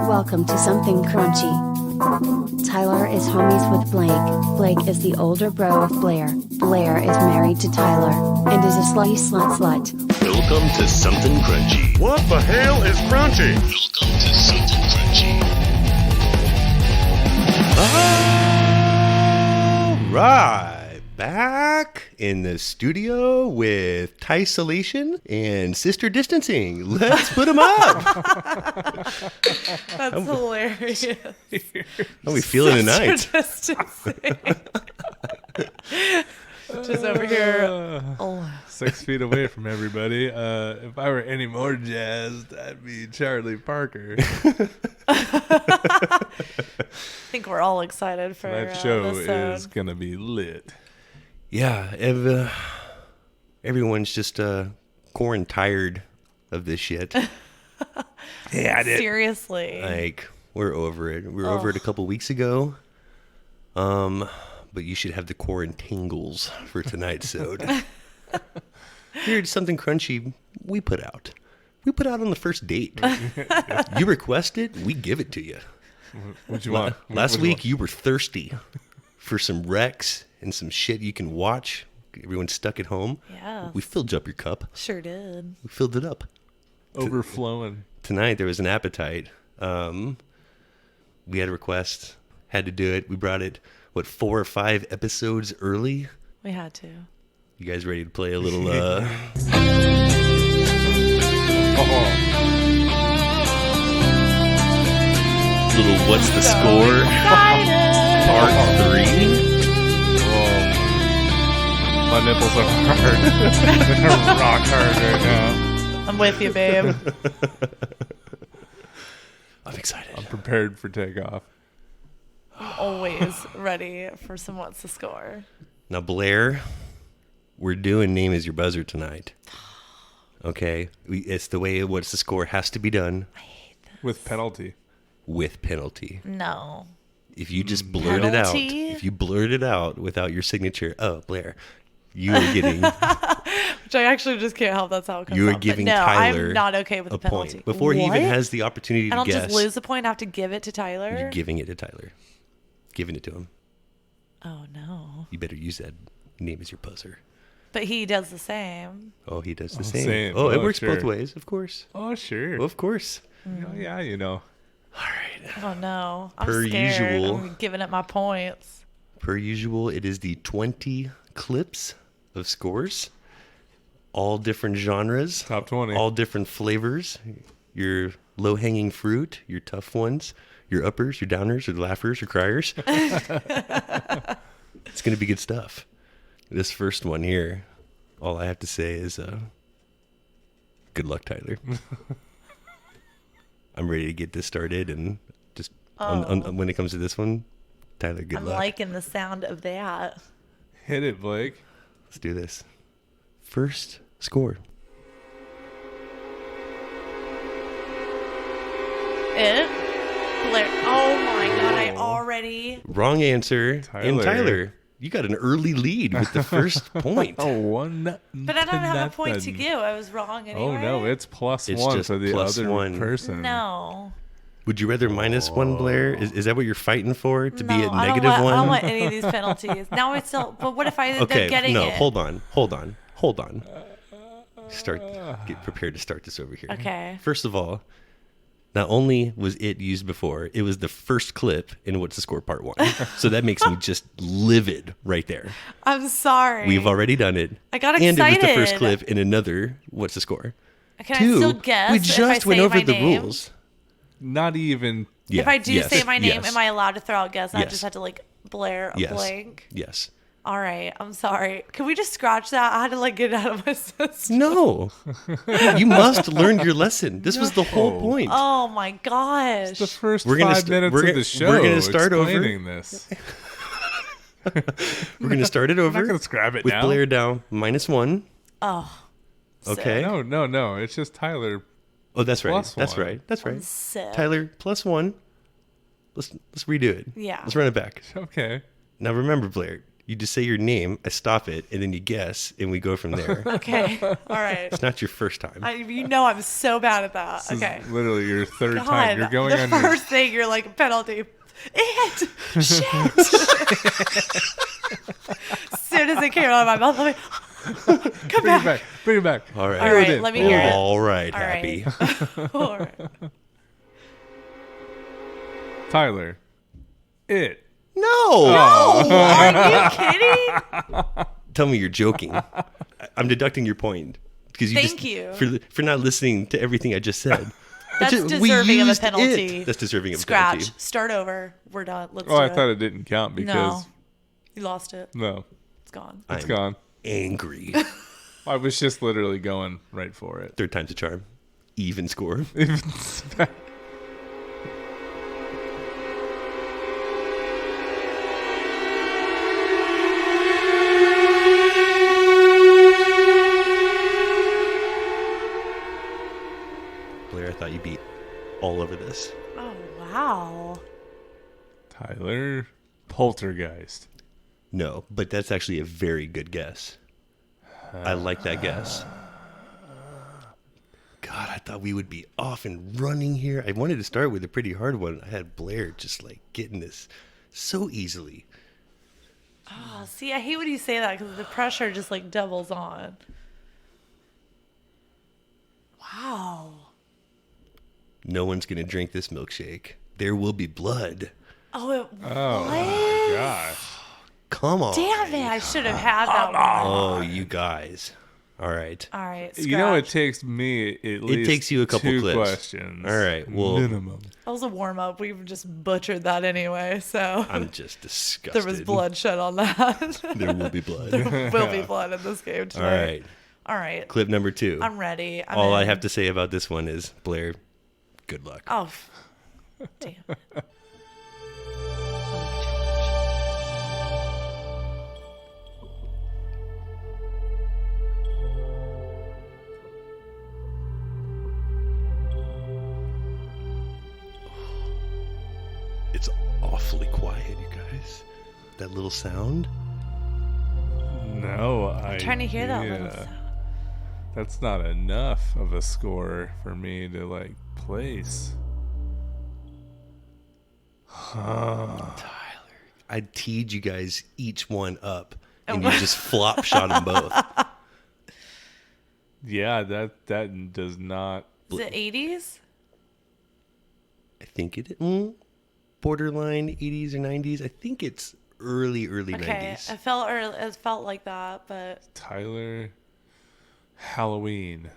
Welcome to Something Crunchy. Tyler is homies with Blake. Blake is the older bro of Blair. Blair is married to Tyler and is a slutty slut. Welcome to Something Crunchy. What the hell is crunchy? Welcome to Something Crunchy. All right, back in the studio with Tysolation and Sister Distancing. Let's put them up. That's hilarious. How are we feeling tonight? Just over here. 6 feet away from everybody. If I were any more jazzed, I'd be Charlie Parker. I think we're all excited for That show this is going to be lit. Yeah, everyone's just tired of this shit. Yeah, Seriously. Like, we're over it. We were over it a couple weeks ago. But you should have the quarantangles for tonight's sode. Here's something crunchy we put out. We put out on the first date. You request it, we give it to you. What you want? Last week you were thirsty for some Rex and some shit you can watch. Everyone's stuck at home. Yeah. We filled up your cup. Sure did. We filled it up. Overflowing. Tonight there was an appetite. We had a request, had to do it. We brought it, 4 or 5 episodes early? We had to. You guys ready to play a little, little What's the Score? Part 3? My nipples are hard. They're rock hard right now. I'm with you, babe. I'm excited. I'm prepared for takeoff. Always ready for some What's the Score. Now, Blair, we're doing Name Is Your Buzzer tonight. Okay? It's the way What's the Score has to be done. I hate this. With penalty. With penalty. No. If you just blurt it out, Penalty? if you blurt it out without your signature, oh, Blair, you are getting Which I actually just can't help. That's how it comes you are out. giving but no, Tyler I'm not okay with a the penalty. point. Before he even What? has the opportunity to I don't guess, just lose the point. I have to give it to Tyler. you're giving it to Tyler. Giving it to him. Oh, no. You better use that Name Is Your Buzzer. But he does the same. Oh, he does the same. same. Oh, it Oh, works both sure. ways, of course. Oh, sure. Of course. Oh, yeah, you know. All right. Oh, no. I'm Per scared. usual. I'm giving it my points. Per usual, it is the 20 clips of scores. All different genres. Top 20. All different flavors. Your low-hanging fruit, your tough ones, your uppers, your downers, your laughers, your criers. It's going to be good stuff. This first one here, all I have to say is good luck, Tyler. I'm ready to get this started, and just when it comes to this one, Tyler, good I'm luck. liking the sound of that. Hit it, Blake. Let's do this. First score. It? Blair. Oh my god, I already. Wrong answer. And Tyler. Tyler, you got an early lead with the first point. Oh, one. But I don't have a point to give. I was wrong anyway. Oh, no, it's plus It's one just for the plus other one. person. No. Would you rather minus one, Blair? Is that what you're fighting for? To be at I don't negative want, one? I don't want any of these penalties. Now it's still. But what if I end up getting no, it? hold on. Get prepared to start this over here. Okay. First of all, not only was it used before, it was the first clip in What's the Score Part 1. So that makes me just livid right there. I'm sorry. We've already done it. I got And it was the excited. first clip in another What's the Score. Can Two, I still guess? we if I just went say over my the name? rules. Not even. Yeah, If I do yes, say my name, yes, am I allowed to throw out guess? I Yes. just had to Blair a yes, blank. Yes. All right. I'm sorry. Can we just scratch that? I had to get it out of my system. No. You must learn your lesson. This was the whole point. Oh my gosh. The first We're gonna 5 st- minutes we're of gonna- the show. we're gonna start over. explaining this. We're going to start it I'm over not gonna scrap it with now. Blair down -1. Oh. Okay. No. It's just Tyler. Oh, that's right. Plus That's one. right. That's right. Sick. Tyler +1. Let's redo it. Yeah. Let's run it back. Okay. Now remember, Blair, You just say your name, I stop it, and then you guess, and we go from there. Okay. All right. It's not your first time. I'm so bad at that. This Okay. is literally your third God, time. You're going the on your first thing you're like penalty. Shit. As soon as it came out of my mouth, I'm like, come Bring it back. back. Bring it back. All right. All Reel it right, in. let me Reel hear it in. it. All right, All Happy. right. All right. Tyler. It. No. Are you kidding? Tell me you're joking. I'm deducting your point because you Thank you. for not listening to everything I just said. That's We deserving of a used penalty. it. That's deserving of a Scratch. penalty. Start over. We're done. Let's Oh, do I it. thought it didn't count No. because You lost it. no, It's gone. it's I'm gone. angry. I was just literally going right for it. Third time's a charm. Even score. Blair, I thought you'd be all over this. Oh, wow. Tyler. Poltergeist. No, but that's actually a very good guess. I like that guess. God, I thought we would be off and running here. I wanted to start with a pretty hard one. I had Blair just like getting this so easily. Oh, see, I hate when you say that because the pressure just like doubles on. Wow. No one's going to drink this milkshake. There will be blood. Oh, it Oh what? my gosh. Come on. Damn it. I should have had that one. Oh, you guys. All right. All right. You know, it scratch. takes me at least It takes you a couple two clips. questions. All right. Well, minimum. That was a warm up. We've just butchered that anyway. So I'm just disgusted. there was bloodshed on that. There will be blood. There will be blood in this game All today. right. All right. Clip number 2. I'm ready. I'm All I in. have to say about this one is, Blair, good luck. Oh, damn. It's awfully quiet, you guys. That little sound. No, I'm trying to hear that little sound. That's not enough of a score for me to like place. I teed you guys each one up, and you just flop shot them both. Yeah, that does not. Is it 80s? I think it borderline 80s or 90s. I think it's early Okay. 90s. It felt like that, but Tyler. Halloween.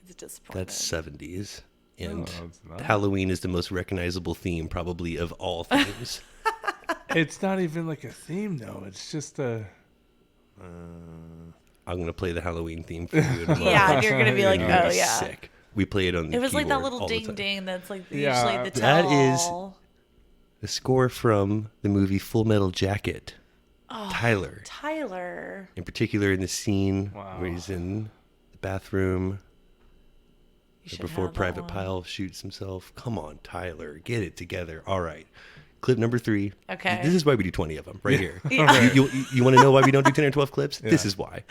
it's disappointing. That's 70s. And No, it's not. Halloween is the most recognizable theme, probably, of all themes. It's not even like a theme though. It's just a. I'm going to play the Halloween theme for you. in a moment. Yeah, and you're gonna be like, You're gonna oh be yeah. sick. We play it on the It was like that keyboard little all the ding time. ding that's like Yeah, usually the that is- tell. The score from the movie Full Metal Jacket. Tyler. Tyler. In particular, in the scene Wow. where he's in the bathroom You should before have that Private one. Pile shoots himself. Come on, Tyler. Get it together. All right. Clip number 3. Okay. This is why we do 20 of them right here. Yeah. You want to know why we don't do 10 or 12 clips? This is why.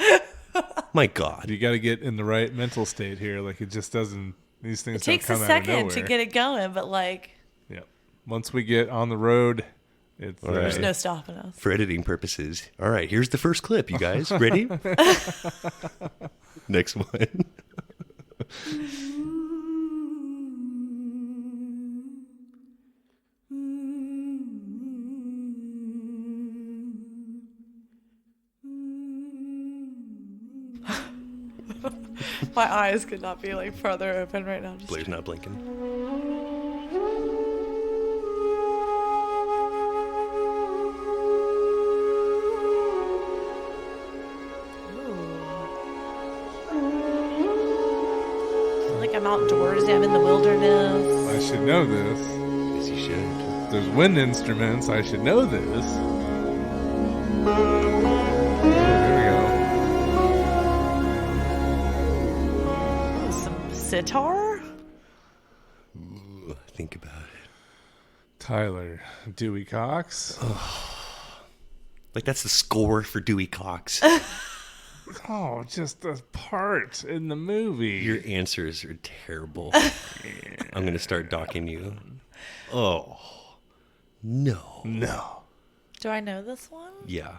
My God. You got to get in the right mental state here. Like it just doesn't. These things It takes don't a come out of second to nowhere. get it going, but like Yep. Once we get on the road, it's All right. there's no stopping us. For editing purposes. All right, here's the first clip, you guys. Ready? Next one. My eyes could not be like further open right now. Just Blair's not blinking. feel like I'm outdoors. I'm in the wilderness. I should know this. Yes, you should. There's wind instruments. I should know this. There Some sitar? Ooh, think about it. we go. Tyler. Dewey Cox. Like, that's the score for Dewey Cox. Oh, just a part in the movie. Your answers are terrible. I'm going to start docking you. Oh, no. No. Do I know this one? Yeah,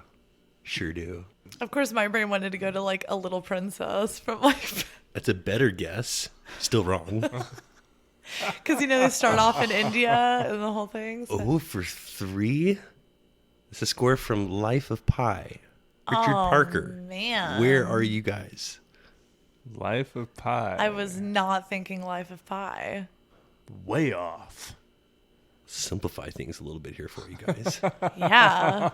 sure do. Of course, my brain wanted to go to like a Little Princess from like, That's a better guess. Still wrong. because they start off in India and the whole thing. So. Oh, for 3? It's a score from Life of Pi. Richard Parker. Man, Where are you guys? Life of Pi. I was not thinking Life of Pi. way off. Simplify things a little bit here for you guys. Yeah,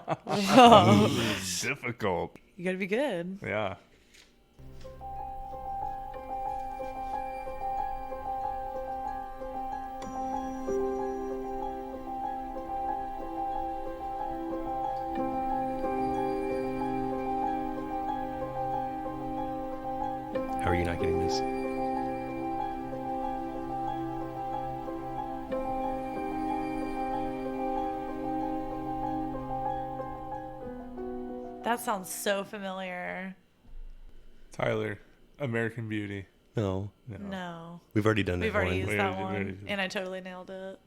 Difficult. you gotta be good. Yeah. How are you not getting this? That sounds so familiar. Tyler, American Beauty. No, No, we've already done that we've already one. used We that already- we one, already- and I totally nailed it.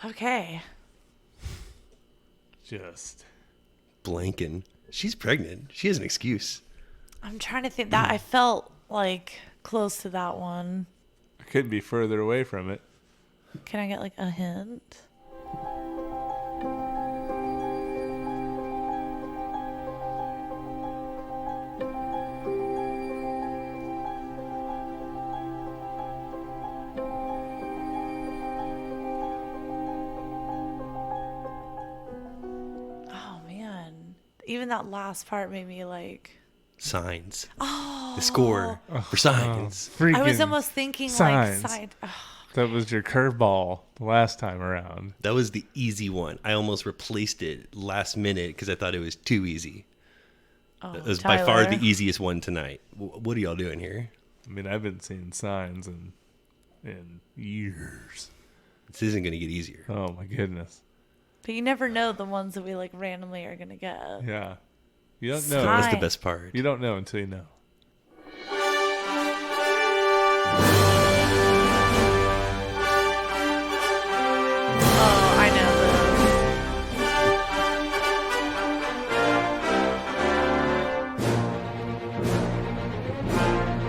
Okay. Just. Blanking. She's pregnant. She has an excuse. I'm trying to think that I felt like close to that one. I couldn't be further away from it. Can I get like a hint? Oh man. Even that last part made me like Signs. Oh. The score for Signs. Freaking I was almost thinking Signs. like side. That was your curveball the last time around. That was the easy one. I almost replaced it last minute because I thought it was too easy. It was by far the easiest one tonight. What are y'all doing here? I mean, I've been seeing Signs in years. This isn't going to get easier. Oh my goodness. But you never know the ones that we like randomly are gonna get. Yeah. You don't know. That's the Signs. best part. You don't know until you know. Oh, I know this.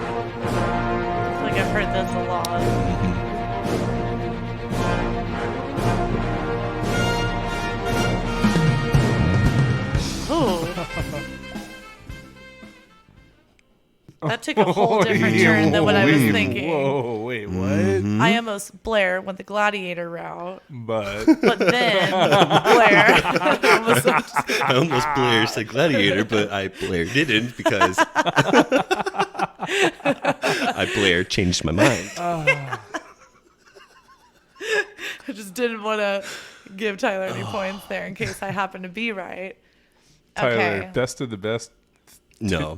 I feel like I've heard this a lot. Ooh. That took a whole different turn than what I was thinking. Whoa, wait, what? Mm-hmm. I almost Blair went the gladiator route, But but then Blair almost I almost Blair said Gladiator, but I Blair didn't because I Blair changed my mind. I just didn't want to give Tyler any points there in case I happen to be right. Tyler, Okay. best of the best. No.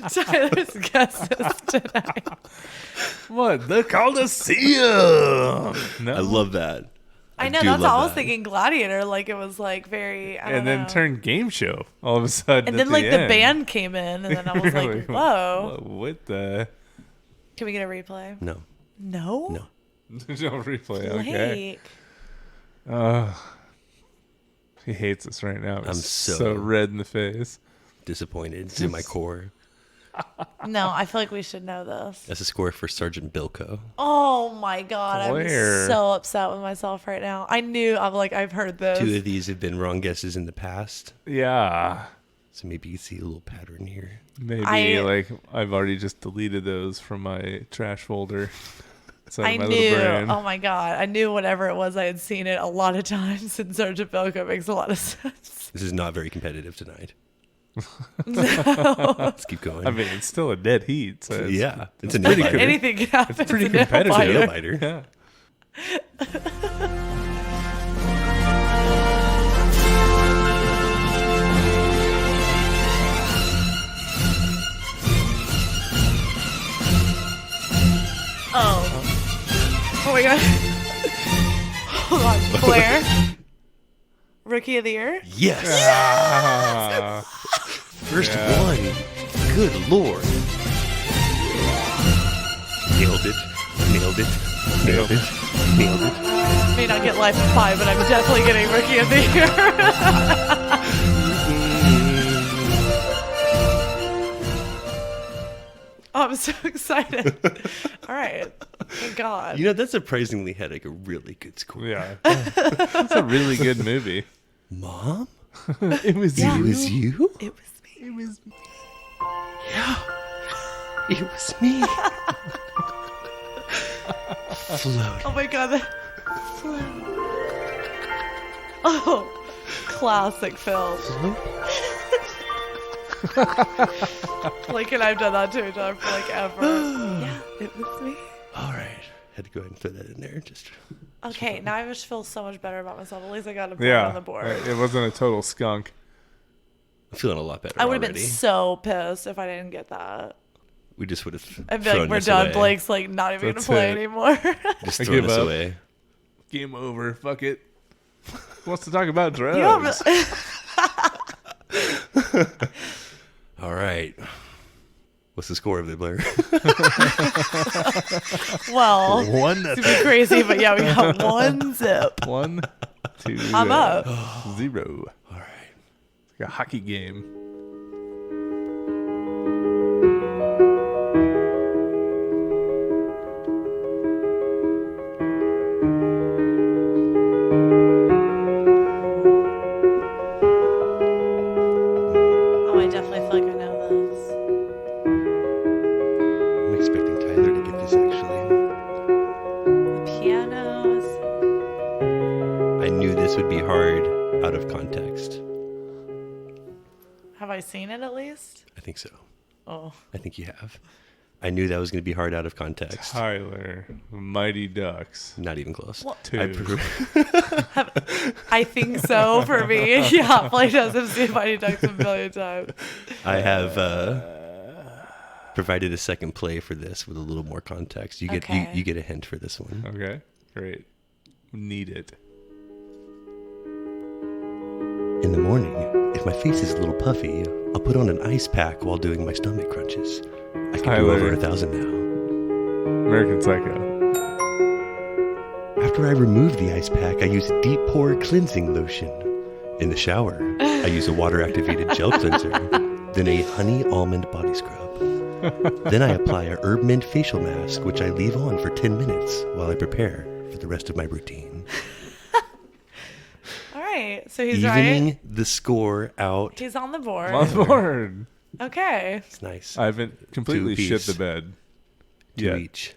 Tyler's guesses tonight. What? The Coliseum. No. I love that. I know, do that's love all I was that. thinking. Gladiator, like it was like very, I don't And then know. turn game show all of a sudden. And at then like the end. band came in, and then I was Really? like, whoa. What the? Can we get a replay? No. No? No. No replay. Okay. Blake. He hates us right now. I'm He's so- red in the face. Disappointed. It's in my core. No, I feel like we should know this. That's a score for Sergeant Bilko. Oh my god, Blair. I'm so upset with myself right now. I knew, I'm like, I've heard this. 2 of these have been wrong guesses in the past. Yeah. So maybe you see a little pattern here. Maybe like I've already just deleted those from my trash folder. inside I of my knew, little brain. oh my god, I knew whatever it was, I had seen it a lot of times, and Sergeant Bilko makes a lot of sense. This is not very competitive tonight. Let's keep going. I mean, it's still a dead heat. So it's, yeah, it's a nail biter. Anything can happen. it's pretty It's a nail competitive. biter. Nail biter. Yeah. Oh my god. Hold on. Blair. Rookie of the year. Yes. Ah. First one. Good Lord. Nailed it. Nailed it. Nailed it. Nailed it. May not get Life of Pi, but I'm definitely getting Rookie of the Year. Oh, I'm so excited. All right. Thank God. You know, that surprisingly had like a really good score. Yeah. It's a really good movie. Mom? It was It was you? It was me. It was me. It was me. Floating. Oh my God. Oh, classic film. Blake and I've done that too, John, for like ever. Yeah, it was me. All right. Had to go ahead and throw that in there. Just Okay, now I just feel so much better about myself. At least I got a point Yeah. on the board. It wasn't a total skunk. I'm feeling a lot better I would have already. been so pissed if I didn't get that. We just would have I'd be like, thrown we're this done. away. Blake's like not even That's gonna play it. anymore. Just I thrown give this up. away. Game over. Fuck it. Who wants to talk about drugs? Yeah, All right. What's the score of it, Blair? well, One, to be crazy, but yeah, we got one zip. 1, 2, I'm up. 0. All right. It's like a hockey game. Oh, I definitely feel like I know this. I'm expecting Tyler to get this actually. The pianos. I knew this would be hard out of context. Have I seen it at least? I think so. Oh, I think you have. I knew that was going to be hard out of context. Tyler, Mighty Ducks. Not even close. Well, 2. I think so for me. Yeah, Blake does have seen Mighty Ducks a million times. I have provided a second play for this with a little more context. You get Okay. you get a hint for this one. Okay, great. Need it. In the morning, if my face is a little puffy, I'll put on an ice pack while doing my stomach crunches. I can do Tyler. over 1,000 now. American Psycho. After I remove the ice pack, I use deep pore cleansing lotion. In the shower, I use a water-activated gel cleanser, then a honey almond body scrub. Then I apply a herb mint facial mask, which I leave on for 10 minutes while I prepare for the rest of my routine. All right, so he's Evening right. the score out. He's on the board. On board. Okay, It's nice. I haven't completely Two shit piece. the bed. Two yet. each.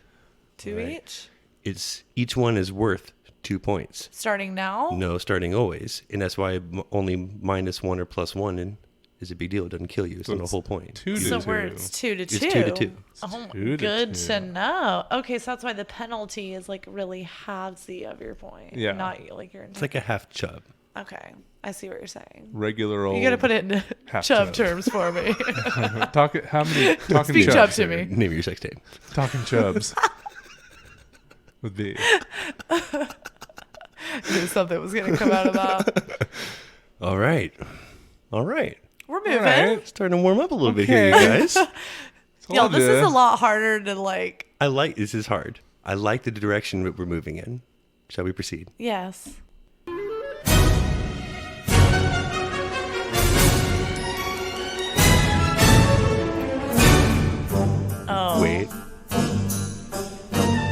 two Right. each. It's each one is worth 2 points. Starting now. No, starting always, and that's why only -1 or +1 is a big deal. It doesn't kill you. It's not a it's whole point. 2 to So 2. we're it's 2 to 2. It's 2 to 2. Oh, 2 to good 2. to know. Okay, so that's why the penalty is like really halvesy of your point. Yeah. Not like your. It's like a half chub. Okay, I see what you're saying. Regular old. You got to put it in half chub chub. terms for me. How many talking Speak chubs? chub to here? me. Name of your sex tape. Talking chubs. Would be. Knew something was going to come out of that. All right. All right. We're moving. right. Starting to warm up a little bit here, you Okay. guys. Yo, this Told is ya. a lot harder to like. This is hard. I like the direction that we're moving in. Shall we proceed? Yes. Oh. Wait.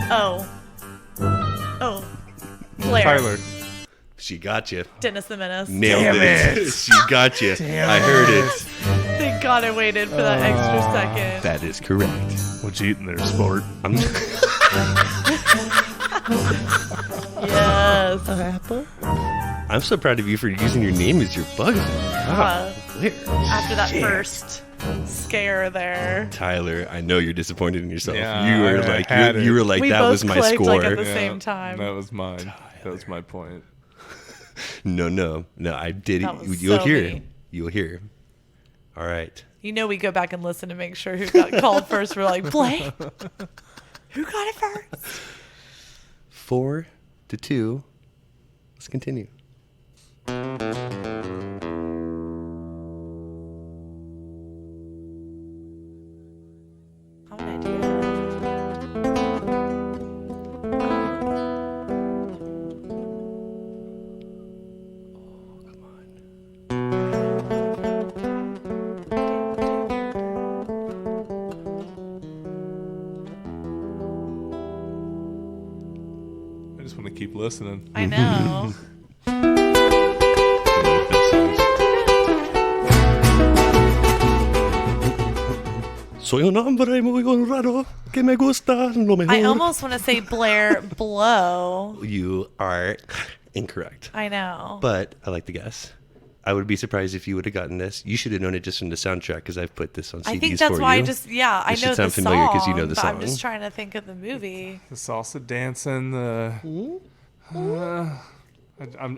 Oh. Oh. Blair. Tyler. She got you. Dennis the Menace. Nailed it. She got you. I heard it. Thank God I waited for that extra second. That is correct. What you eating there, sport? I'm Yes. I'm so proud of you for using your name as your bug. Uh, Blair. after that first scare there. Tyler, I know you're disappointed in yourself. Yeah, you were I like, had you were it. like, We that both was my clicked, score. like, at the same time. That was mine. That was my point. No. I did. That was You'll so hear. me. You'll hear. All right. You know, we go back and listen to make sure who got called first. We're like, Blake, who got it first? 4-2. Let's let's continue. How would I do that? I just want to keep listening. I know. Soy un hombre muy honrado que me gusta lo mejor. I almost want to say Blair Blow. You are incorrect. I know. But I like the guess. I would be surprised if you would have gotten this. You should have known it just from the soundtrack because I've put this on CDs I think that's for why you. I just, yeah, I This should know the sound familiar song, 'cause you know the but I'm song. just trying to think of the movie. The salsa dancing. I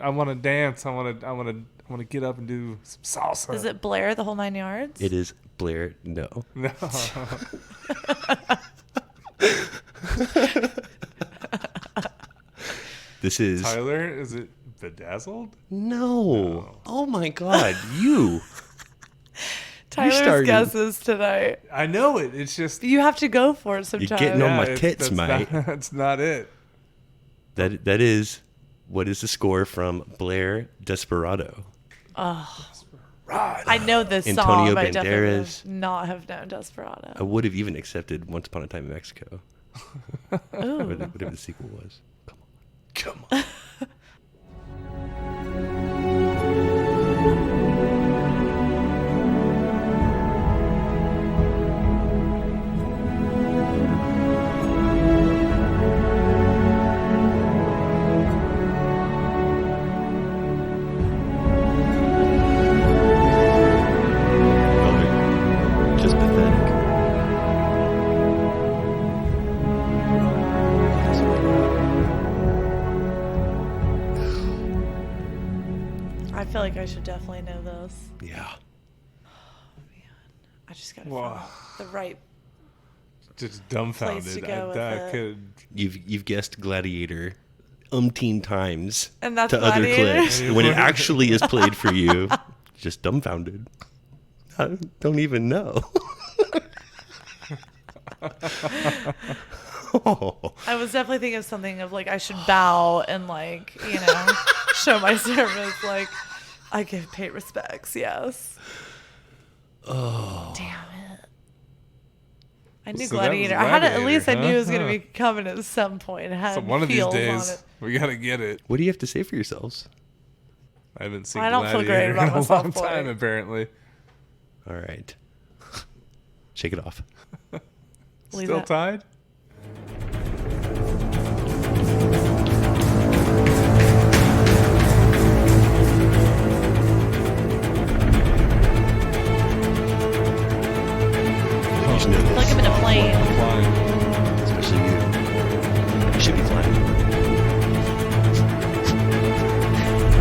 want to dance. I want to get up and do some salsa. Is it Blair, the whole 9 yards? It is Blair. No. No. This is Tyler? Is it Bedazzled? no. Oh my God, you. Tyler's started- guesses tonight. I know it. It's just You have to go for it sometimes. getting on my it's- tits, that's mate. That's not it. That is. What is the score from Blair Desperado? I know this Antonio song, but I definitely Banderas. would not have known Desperado. I would have even accepted Once Upon a Time in Mexico. Ooh. Whatever the sequel was. Come on. Just pathetic. I feel like I should definitely know this. Yeah. I just gotta Wow. find the right. Just dumbfounded. Place to go with I it. could. You've guessed Gladiator umpteen times And that's to other Gladiator? clips. When it actually is played for you, just dumbfounded. I don't even know. Oh. I was definitely thinking of something of like I should bow and like, show my service. Like I give pay respects. Yes. Oh. Damn it. I knew So that was Gladiator. I had to, at least I Gladiator, knew it was going huh? to be coming at some point. It had So one of these feels on days, it. we gotta get it. What do you have to say for yourselves? I haven't seen I don't feel great Gladiator about in a myself long for time, it. apparently. All right. Shake it off. Leave Still that. tied? You should know I feel like I'm in a plane. Flying. especially you. You should be flying.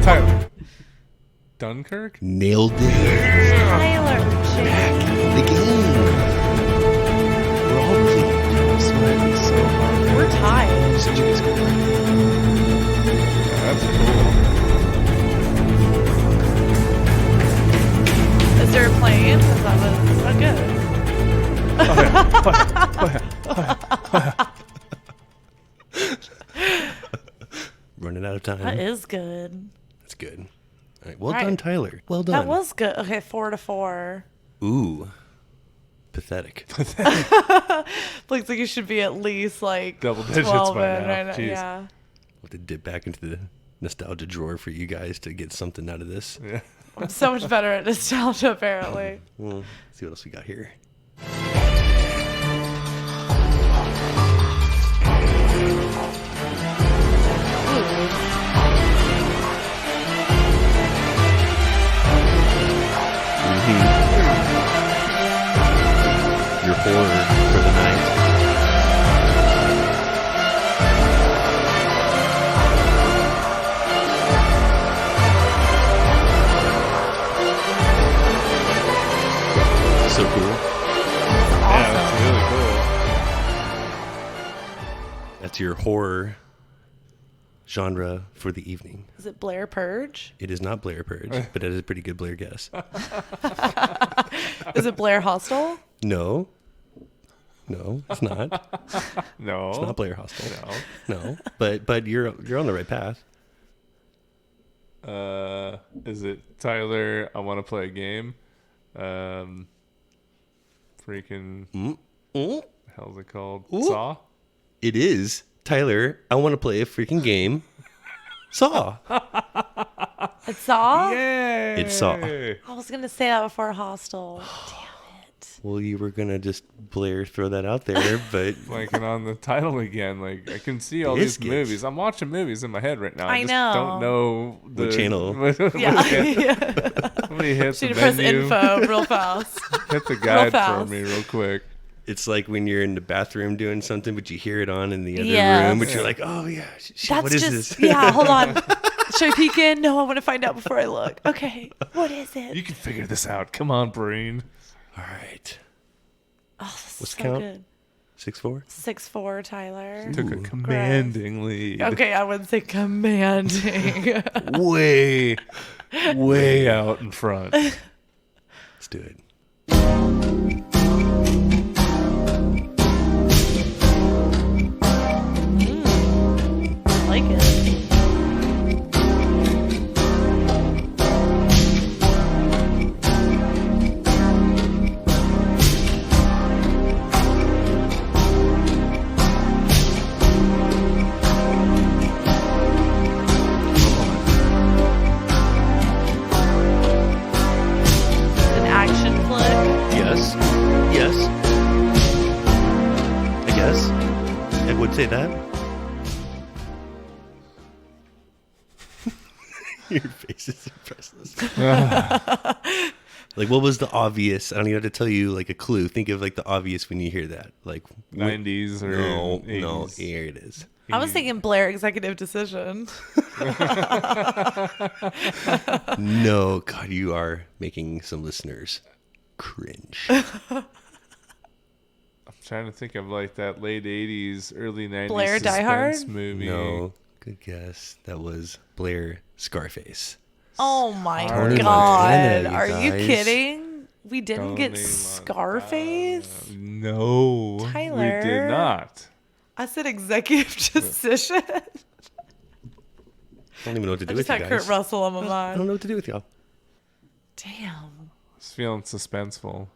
Tyler. Dunkirk? Nailed it. Tyler. Back in the game. We're all pleased. Sweating so hard. We're tied. Such a good score. That's cool. Is there a plane? 'Cause that was not good. Running out of time. That is good. That's good. All right. Well All right. done, Tyler. Well done. That was good. Okay, 4-4. Ooh. Pathetic. Looks like you should be at least like Double digits 12 by in now. right now. Jeez. Yeah. I'll have to dip back into the nostalgia drawer for you guys to get something out of this. Yeah. I'm so much better at nostalgia, apparently. Well, see what else we got here. Your horror for the night. So cool. Yeah, that's really cool. That's your horror genre for the evening. Is it Blair Purge? It is not Blair Purge, but it is a pretty good Blair guess. Is it Blair Hostel? No. No, it's not. No. It's not Blair Hostel. No. No. But you're on the right path. Is it Tyler? I want to play a game. Freaking. How's it called? Ooh. Saw. It is Tyler. I want to play a freaking game. Saw. It's Saw? Yay! It's Saw. I was going to say that before Hostel. Damn it. Well, you were gonna just Blair throw that out there, but Blanking on the title again. Like I can see all these Biscuits. movies. I'm watching movies in my head right now. I just know. don't know What channel? Yeah. Let me hit Should the press menu. info real fast. Hit the guide for fast. me real quick. it's like when you're in the bathroom doing something, but you hear it on in the other Yes. room, but you're like, oh yeah, shit, That's what is just, this? yeah, hold on. Should I peek in? No, I want to find out before I look. Okay, what is it? You can figure this out. Come on, brain. All right, Oh, this is What's so count? good. 6'4". 6'4", Tyler. Took a commanding lead. Okay, I wouldn't say commanding. Way out in front. Let's do it. I like it. An action flick. Yes, yes. I guess I would say that. Your face is impressive. Like, what was the obvious? I don't even have to tell you like a clue. Think of like the obvious when you hear that. Like 90s or no, 80s. no, here it is. I was thinking Blair Executive Decision. No, God, you are making some listeners cringe. I'm trying to think of like that late 80s, early 90s Blair Die suspense Hard? movie. No, good guess. That was Blair Scarface. Oh my Tony god. Montana, you Are you guys. kidding? We didn't get Tony Scarface? No, Tyler. we did not. I said Executive Decision. I don't even know what to do I with just you had guys. Kurt Russell on my I don't mind. know what to do with y'all. Damn. I was feeling suspenseful.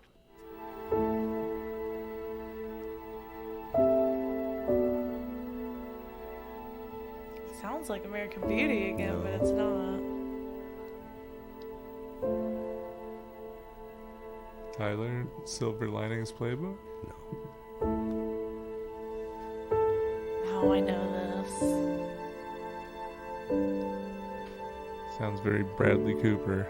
Sounds like American Beauty again, but it's not. Tyler, Silver Linings Playbook? Oh, I know this. Sounds very Bradley Cooper.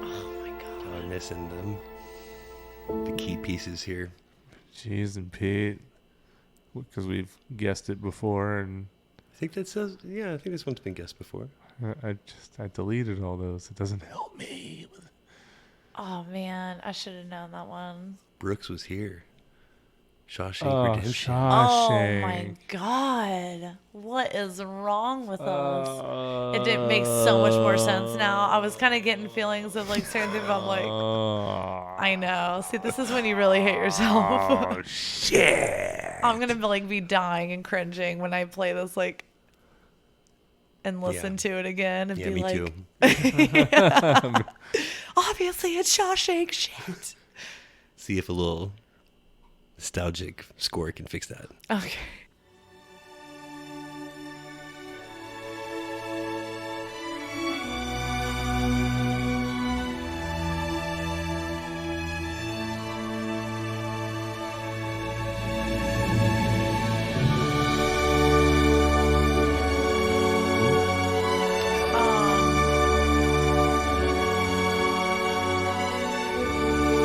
Oh my god. I'm missing the key pieces here. Jeez and Pete. Because we've guessed it before, and I think that says, yeah, I think this one's been guessed before. I deleted all those. It doesn't help me. Oh man, I should have known that one. Brooks was here. Shawshank Oh, Redemption. Oh my Shawshank. god. What is wrong with us? It didn't make so much more sense now. I was kind of getting feelings of like certain things. I'm like, I know. See, this is when you really hate yourself. Oh, shit. I'm gonna be dying and cringing when I play this and listen to it again and Yeah, be me like, too. obviously it's Shawshank shit. See if a little nostalgic score can fix that. Okay.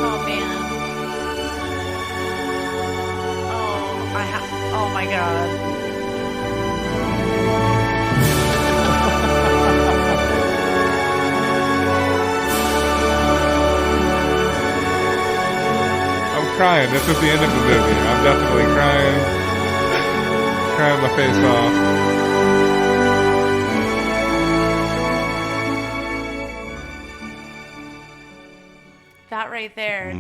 Oh man. Oh my god. crying. This is the end of the movie. I'm definitely crying. Crying my face off. That right there.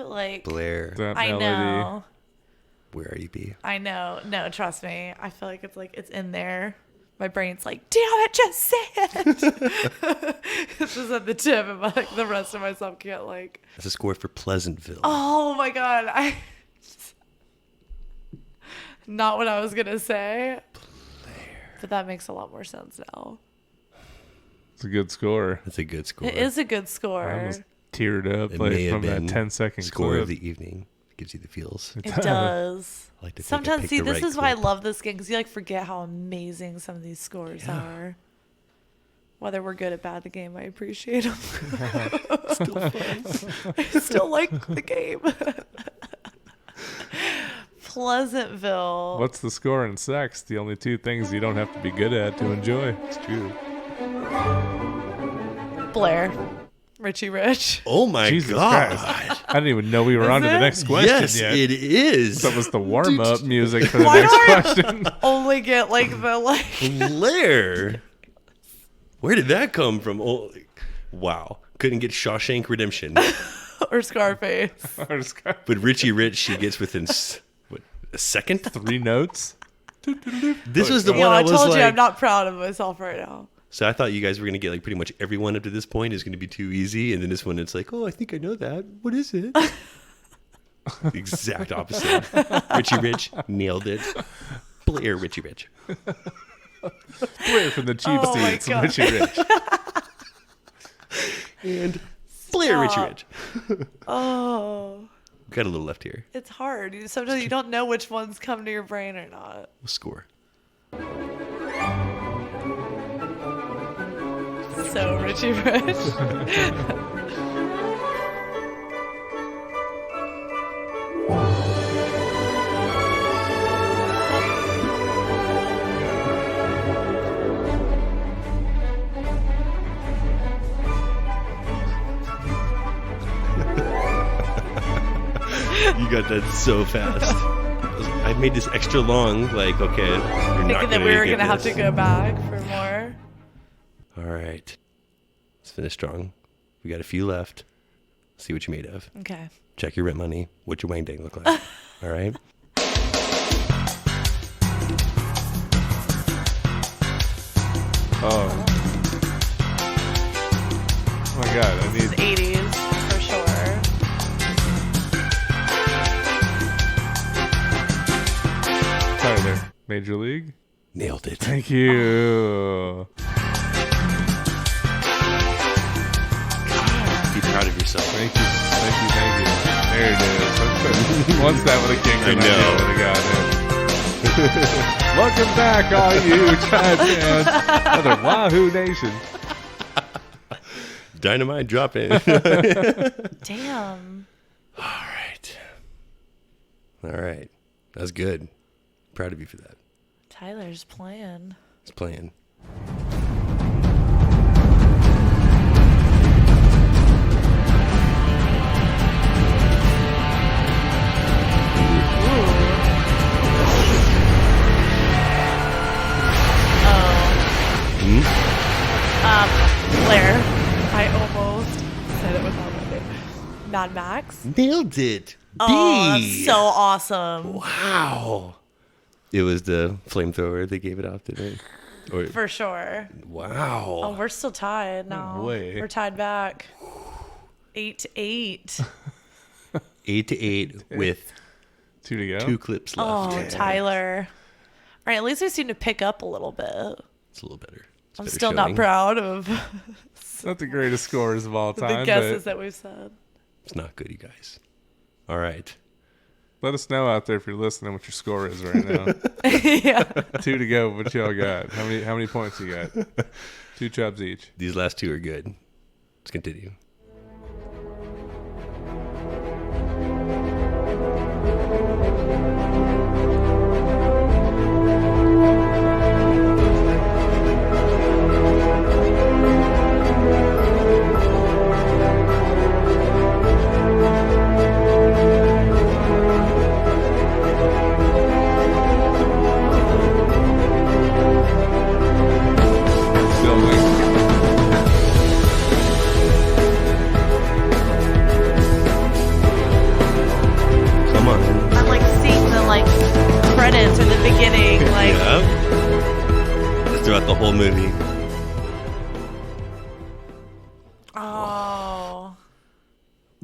Like, Blair, That I melody. know. where are you, B? I know. No, trust me. I feel like it's in there. My brain's like, damn it, just say it. It's just at the tip, and like the rest of myself can't like. That's a score for Pleasantville. Oh my god, not what I was gonna say. But that makes a lot more sense now. It's a good score. That's a good score. It is a good I score. almost teared up It like may have from that been 10-second score clip. of the evening. Gives you the feels. It does. I like to think I Sometimes, picked see, the this right is why I clip. love this game because you like forget how amazing some of these scores are. Whether we're good or bad at the game, I appreciate them. Still fun. I still like the game. Pleasantville. What's the score in sex? The only two things you don't have to be good at to enjoy. It's true. Blair. Richie Rich. Oh my Jesus god. Christ. I didn't even know we were on to the it? next question Yes, yet. it is. That was the warm-up music for the Why next do I question. only get like the like Blair. Where did that come from? Oh, wow. Couldn't get Shawshank Redemption. or Scarface? I just got But Richie Rich, she gets within, what, a second? 3 notes. This was the Yo, one I I was told like... you I'm not proud of myself right now. So I thought you guys were going to get like pretty much everyone up to this point is going to be too easy. And then this one, it's like, oh, I think I know that. What is it? The exact opposite. Richie Rich nailed it. Blair Richie Rich. Blair from the cheap Oh my seats. God. Richie Rich. And Blair Richie Stop. Rich. Oh, Got a little left here. it's hard. Sometimes you don't know which ones come to your brain or not. We'll score. So Richie Rich. You got that so fast. I made this extra long, like, okay, you're not Thinking that gonna we were get gonna have this. to go back for more. All right. Let's finish strong. We got a few left. See what you're made of. Okay. Check your rent money. What's your Wayne Dang look like? All right. Oh. Oh my god, I This is need 80s for sure. Tyler. Major League? Nailed it. Thank you. Be proud of yourself. Thank you. Thank you. Thank you. There it is. Once that would have kicked in, I know. I would have got it. Welcome back, all you Tribe fans. Another Wahoo Nation. Dynamite dropping. Damn. All right. That's good. Proud of you for that. Tyler's playing. It's playing. Blair. I almost said it without my name. Mad Max. Nailed it. Oh, B. that's so awesome. Wow. It was the flamethrower they gave it off today. Or, For sure. wow. Oh, we're still tied now. way. We're tied back. 8-8. 8-8 with 2 to go. 2 clips left. Oh, Tyler. All right, at least we seem to pick up a little bit. It's a little better. It's I'm better still not showing. proud of Not the greatest scores of all the time, guesses but that we've said. It's not good, you guys. All right. let us know out there if you're listening what your score is right now. Yeah. 2 to go. What y'all got? How many points you got? 2 chubs each. These last 2 are good. Let's continue. not the whole movie. Oh.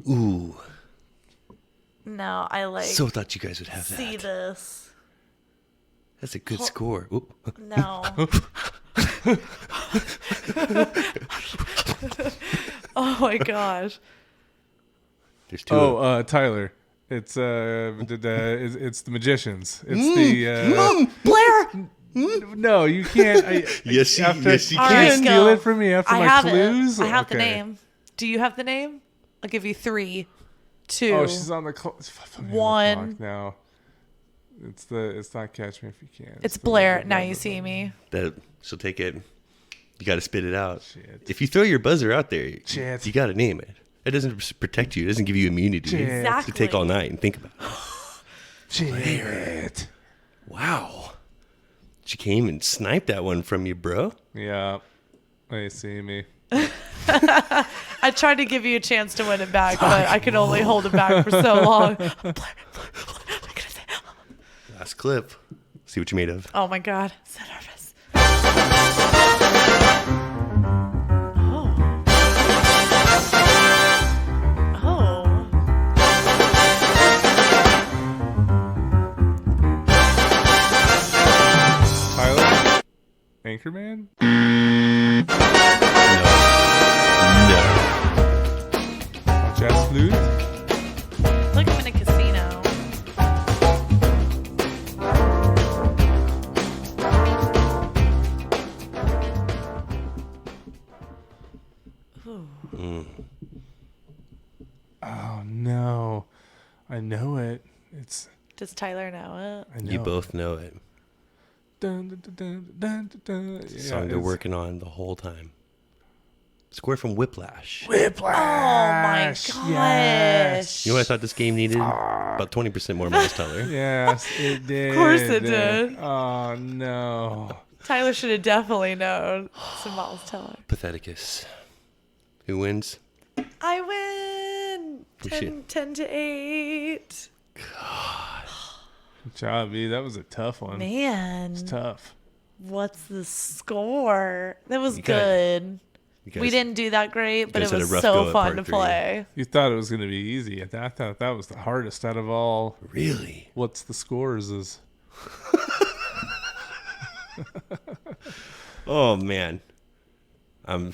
Ooh. No, I like So thought you guys would have see that. this. That's a good score. Ooh. No. Oh my gosh. There's two. of them. Tyler. It's it's the Magicians. It's the Blair. no, you can't. Yes, you All right, can. Steal go. it from me after I my have clues. it. I have the Okay. name. Do you have the name? I'll give you 3, 2. Oh, she's on the clock now. It's not Catch Me If You Can. It's Blair. Now you see me. She'll take it. You got to spit it out. Shit. If you throw your buzzer out there, Shit. you got to name it. It doesn't protect you. It doesn't give you immunity. Shit. Exactly. To take all night and think about it. Shit. Wow. She came and sniped that one from you, bro. Yeah. They see me. I tried to give you a chance to win it back, but I could only hold it back for so long. Last clip. See what you're made of. Oh my god, so nervous. Oh. Tyler? Anchorman? No. Jazz flute? Look, I'm in a casino. Oh no. I know it. Does Tyler know it? I know You both know it. Dun, dun, dun, dun, dun, dun. It's the song they're working on the whole time. Score from Whiplash. Whiplash. Oh my gosh. Yes. You know what I thought this game needed? About 20% more Miles Teller. Yes, it did. Of course it did. Oh no. Tyler should have definitely known some Miles Teller. Patheticus. Who wins? I win. We 10 to 8. Good job, B. That was a tough one. Man. It's tough. What's the score? That was You guys- good. You guys- We didn't do that great, but guys it had a was rough go so at fun part to 3. play. You thought it was going to be easy. I thought that was the hardest out of all. Really? What's the scores is. Oh, man. I'm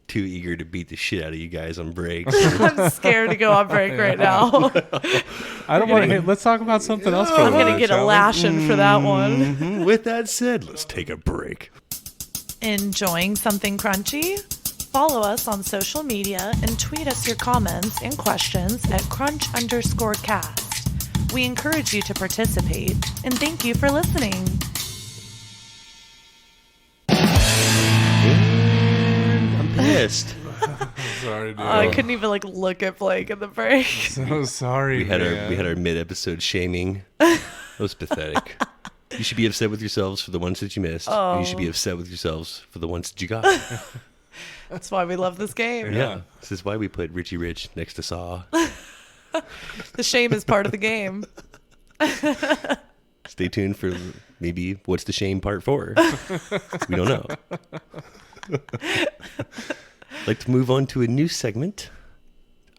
too eager to beat the shit out of you guys on breaks. I'm scared to go on break right now. I don't want to. Hey, let's talk about something else for a I'm going to minute, get a shall we? lashing for that one. Mhm. With that said, let's take a break. Enjoying something crunchy? Follow us on social media and tweet us your comments and questions at crunch_cast. We encourage you to participate and thank you for listening. I'm pissed. Sorry, dude. I couldn't even look at Blake in the break. So sorry. We had man. our mid-episode shaming. That was pathetic. You should be upset with yourselves for the ones that you missed. And you should be upset with yourselves for the ones that you got. That's why we love this game. Yeah. This is why we put Richie Rich next to Saw. The shame is part of the game. Stay tuned for maybe What's the Shame Part 4. We don't know. Like to move on to a new segment.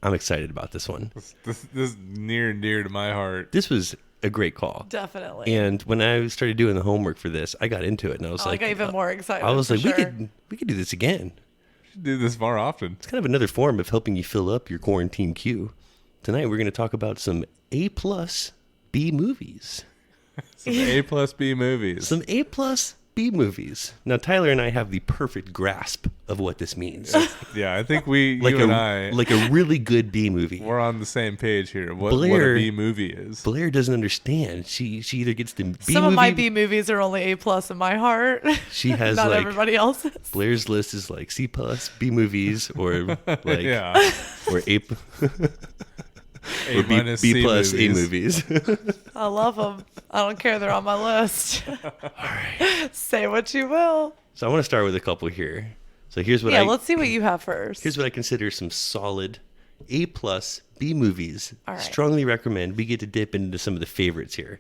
I'm excited about this one. This is near and dear to my heart. This was a great call. Definitely. And when I started doing the homework for this, I got into it and I was I like, got even more excited. I was for like, sure. we could do this again. We should do this more often. It's kind of another form of helping you fill up your quarantine queue. Tonight we're going to talk about some A+ B movies. Some A plus B movies. Some A+ B movies. Now Tyler and I have the perfect grasp of what this means. Yeah, I think you like and I, like a really good B movie. we're on the same page here. What Blair- a B movie is. Blair doesn't understand. She either gets the B Some movie. of my B movies are only A+ in my heart. She has Not like everybody else's. Blair's list is like C+ B movies or like Yeah. or A A or B, minus B C plus movies. A movies. I love them. I don't care. They're on my list. Say what you will. So I want to start with a couple here. So here's what Let's see what you have first. here's what I consider some solid A+ B movies. All right. Strongly recommend. We get to dip into some of the favorites here.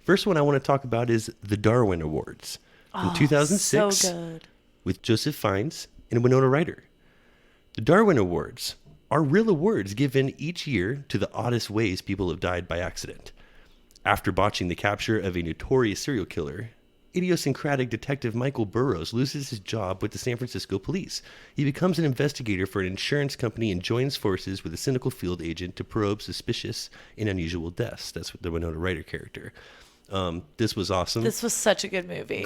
First one I want to talk about is the Darwin Awards. from 2006 So good. with Joseph Fiennes and Winona Ryder. The Darwin Awards are real awards given each year to the oddest ways people have died by accident. After botching the capture of a notorious serial killer, idiosyncratic detective Michael Burrows loses his job with the San Francisco police. He becomes an investigator for an insurance company and joins forces with a cynical field agent to probe suspicious and unusual deaths. That's the Winona Ryder character. This was awesome. This was such a good movie.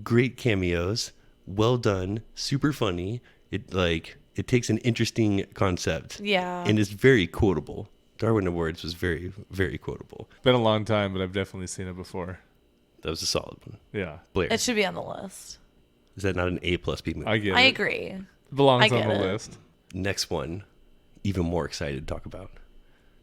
Great cameos. Well done. Super funny. It takes an interesting concept. Yeah. And it's very quotable. Darwin Awards was very, very quotable. Been a long time, but I've definitely seen it before. That was a solid one. Yeah. Blair. It should be on the list. Is that not an A+ B movie? I get I it. agree. Belongs I get on the it. list. Next one, even more excited to talk about.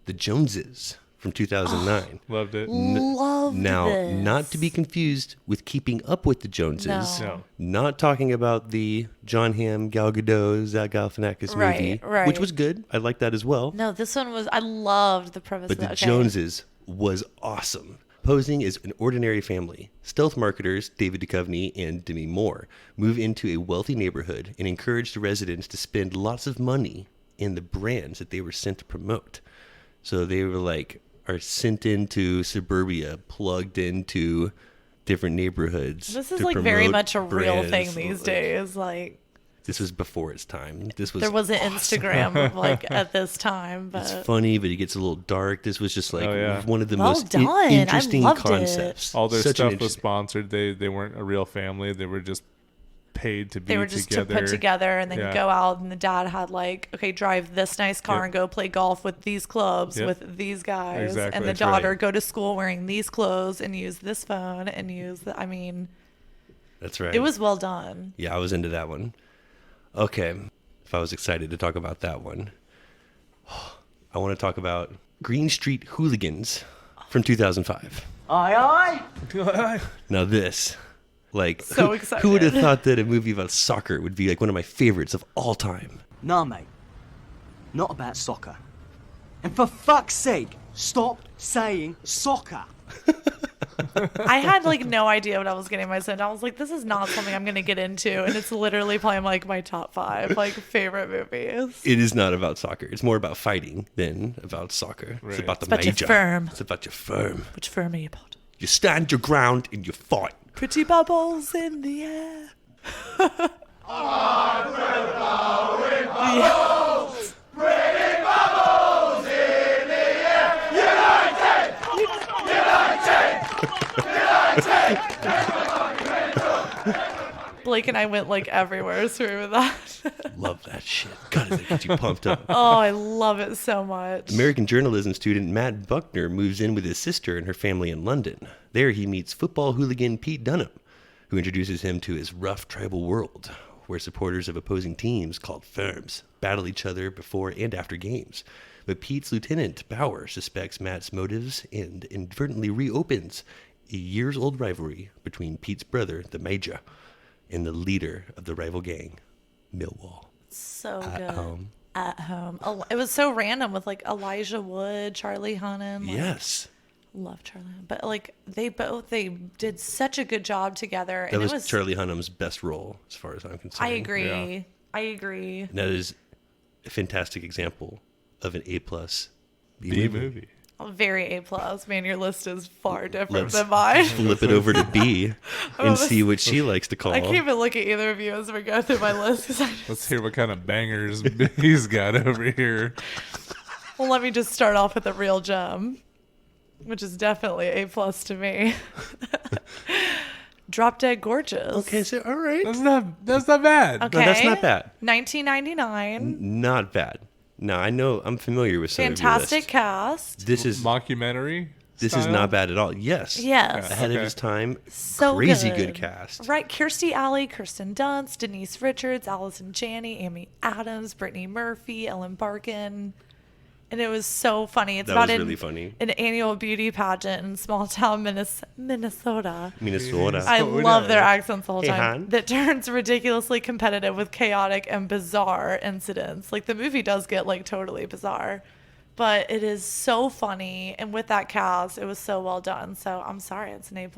The Joneses from 2009. Loved it. Love Now, this. not to be confused with Keeping Up with the Joneses. No. Not talking about the John Hamm, Gal Gadot, Zach Galifianakis movie, Right. which was good. I liked that as well. No, this one was. I loved the premise. But of the that. Okay. Joneses was awesome. Posing as an ordinary family, stealth marketers David Duchovny and Demi Moore move into a wealthy neighborhood and encourage the residents to spend lots of money in the brands that they were sent to promote. So they are sent into suburbia, plugged into different neighborhoods. This is to very promote much a real brands. thing these days. Like This was before its time. This was there wasn't awesome. Instagram of, at this time, but It's funny, but it gets a little dark. This was just Oh, yeah. one of the Well most done. I interesting loved it. concepts. All their Such an stuff was interesting- sponsored. They weren't a real family. They were just paid to be they were just together. to put together and then Yeah. go out. And the dad had drive this nice car Yep. and go play golf with these clubs Yep. with these guys, Exactly. and the That's daughter right. go to school wearing these clothes and use this phone and use the. I mean, That's right. it was well done. Yeah, I was into that one. Okay, if I was excited to talk about that one, I want to talk about Green Street Hooligans from 2005. Aye, aye. Now this, So who would have excited. thought that a movie about soccer would be one of my favorites of all time? Nah, mate. Not about soccer. And for fuck's sake, stop saying soccer. I had no idea what I was getting myself. I was like, this is not something I'm gonna get into, and it's literally probably my top 5 favorite movies. It is not about soccer. It's more about fighting than about soccer. It's Right. about the It's about your major. firm. It's about your firm. Which firm are you about? You stand your ground and you fight. Pretty bubbles in the air. Blake and I went everywhere through that. Love that shit. God, does it get you pumped up? Oh, I love it so much. American journalism student Matt Buckner moves in with his sister and her family in London. There he meets football hooligan Pete Dunham, who introduces him to his rough tribal world, where supporters of opposing teams, called firms, battle each other before and after games. But Pete's lieutenant, Bauer, suspects Matt's motives and inadvertently reopens a years-old rivalry between Pete's brother, the Major, and the leader of the rival gang, Millwall. So good. At At home. It was so random with Elijah Wood, Charlie Hunnam. Yes. Love Charlie Hunnam. But they did such a good job together. That And was, it was Charlie Hunnam's best role, as far as I'm concerned. I agree. Yeah. I agree. And that is a fantastic example of an A+ B movie. Very A+. Man, your list is far different Let's than mine. flip it over to B and see what she likes to call. I can't even look at either of you as we go through my list. 'Cause Let's hear what kind of bangers he's got over here. well, let me just start off with a real gem, which is definitely A+ to me. Drop Dead Gorgeous. Okay, so all right. That's not bad. Okay. No, that's not bad. 1999. Not bad. No, I know. I'm familiar with some Fantastic of your cast. list. This is Mockumentary. this is style? not bad at all. Yes. Yes. Ahead of Okay. his time. So Crazy good. good cast. Right, Kirstie Alley, Kirsten Dunst, Denise Richards, Allison Janney, Amy Adams, Brittany Murphy, Ellen Barkin. And it was so funny. It's That about was really funny. an annual beauty pageant in small town Minnesota. Minnesota. I Oh, love yeah. their accents the whole Hey, time. hon. That turns ridiculously competitive with chaotic and bizarre incidents. The movie does get totally bizarre. but it is so funny, and with that cast, it was so well done. So I'm sorry, it's an A+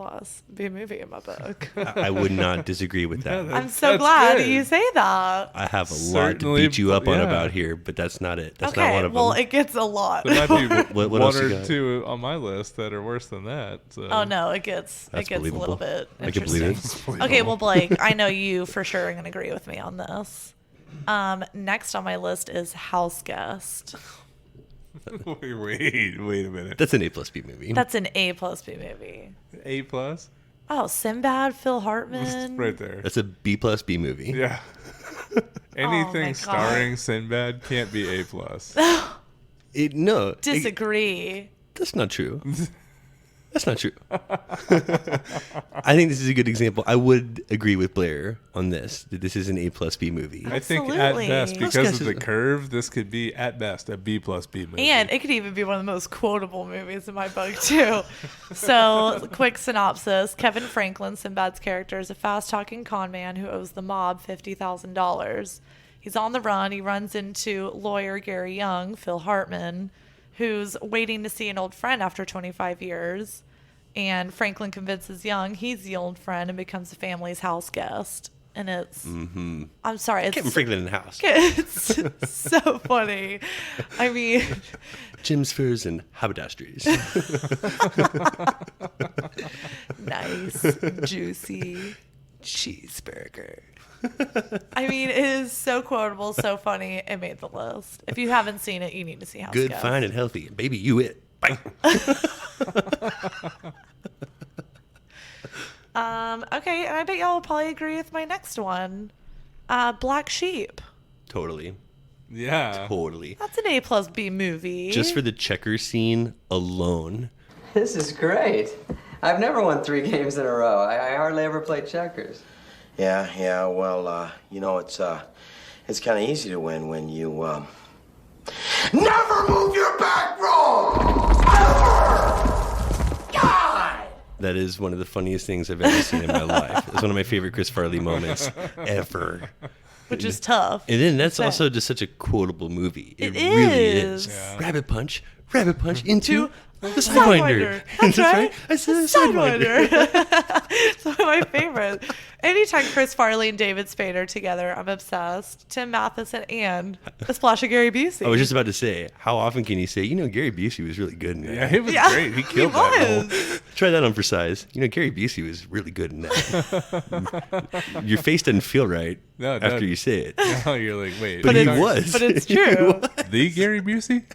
B movie in my book. I would not disagree with that. I'm so That's glad good. you say that. I have a lot to Certainly, beat you up on yeah. about here, but that's not it. That's not Okay, one of well, them. it gets a lot. There might be What one else you or got? two on my list that are worse than that. So. Oh no, it gets That's a little believable. bit I can believe interesting. it. Okay, well, Blake, I know you for sure are going to agree with me on this. Next on my list is House Guest. wait a minute. That's an A plus B movie. That's an A+ B movie. A+? Oh, Sinbad, Phil Hartman. Right there. That's a B plus B movie. Yeah. my Anything God. starring Sinbad can't be A+. No, Disagree. that's not true. That's not true. I think this is a good example. I would agree with Blair on this, that this is an A plus B movie. I think at Absolutely. best, House because Guest of the is- curve, this could be at best a B plus B movie. And it could even be one of the most quotable movies in my book, too. So, quick synopsis. Kevin Franklin, Sinbad's character, is a fast-talking con man who owes the mob $50,000. He's on the run. He runs into lawyer Gary Young, Phil Hartman, who's waiting to see an old friend after 25 years. And Franklin convinces Young he's the old friend and becomes the family's house guest. And it's, I'm sorry, it's, Kevin Franklin in the house. it's so funny. I mean, Jim's Furs and haberdasheries. nice, juicy. Cheeseburger. I mean, it is so quotable, so funny. It made the list. If you haven't seen it, you need to see House Good, Guest. fine, and healthy. Baby, you it. Bye. Okay, and I bet y'all will probably agree with my next one. Black Sheep. Totally. Yeah. Totally. That's an A+ B movie. Just for the checker scene alone. This is great. I've never won 3 games in a row. I hardly ever play checkers. Yeah, well, you know, it's kind of easy to win when you, never move your back wrong! Ever! God! That is one of the funniest things I've ever seen in my life. It's one of my favorite Chris Farley moments ever. which is tough. And then that's Say. also just such a quotable movie. It It really is. is. Yeah. Rabbit punch into the Sidewinder. Sidewinder. That's right. I said the Sidewinder. It's one of my favorites. Anytime Chris Farley and David Spade are together, I'm obsessed. Tim Matheson and a splash of Gary Busey. I was just about to say, how often can you say, Gary Busey was really good in that? Yeah, he was Yeah, great. He he killed that was. Try that on for size. Gary Busey was really good in that. Your face doesn't feel right No, it after doesn't. you say it. role. Oh, you're like, wait. But are he you talking- was. But it's He true. was. The Gary Busey?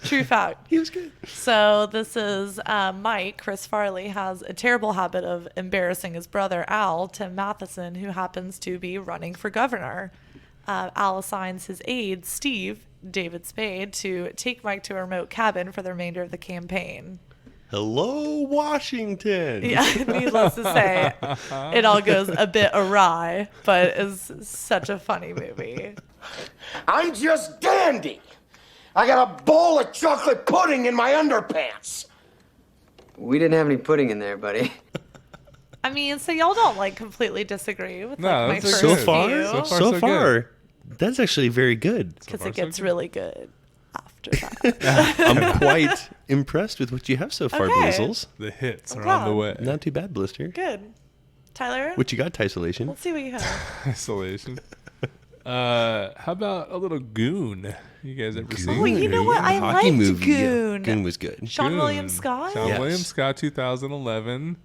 True fact. He was good. So this is Mike. Chris Farley has a terrible habit of embarrassing his brother Al, Tim Matheson, who happens to be running for governor. Al assigns his aide, Steve, David Spade, to take Mike to a remote cabin for the remainder of the campaign. Hello, Washington. Yeah, needless to say, it all goes a bit awry, but it's such a funny movie. I'm just dandy. I got a bowl of chocolate pudding in my underpants. We didn't have any pudding in there, buddy. I mean, so y'all don't completely disagree with No, like, my that's first So good. far, few, So far, so so far, that's actually very good. because far, it so gets good. really good after that. I'm quite impressed with what you have so far, Okay. Blizzles. The hits are glad. on the way. Not too bad, Blister. Good. Tyler, What you got, Isolation? let's see what you have. Isolation. How about a little Goon? You guys ever seen Oh, you know Goon? what? I Hockey liked movie. Yeah. Goon. Goon was good. Sean Goon. William Scott? Sean Yes. William Scott, 2011.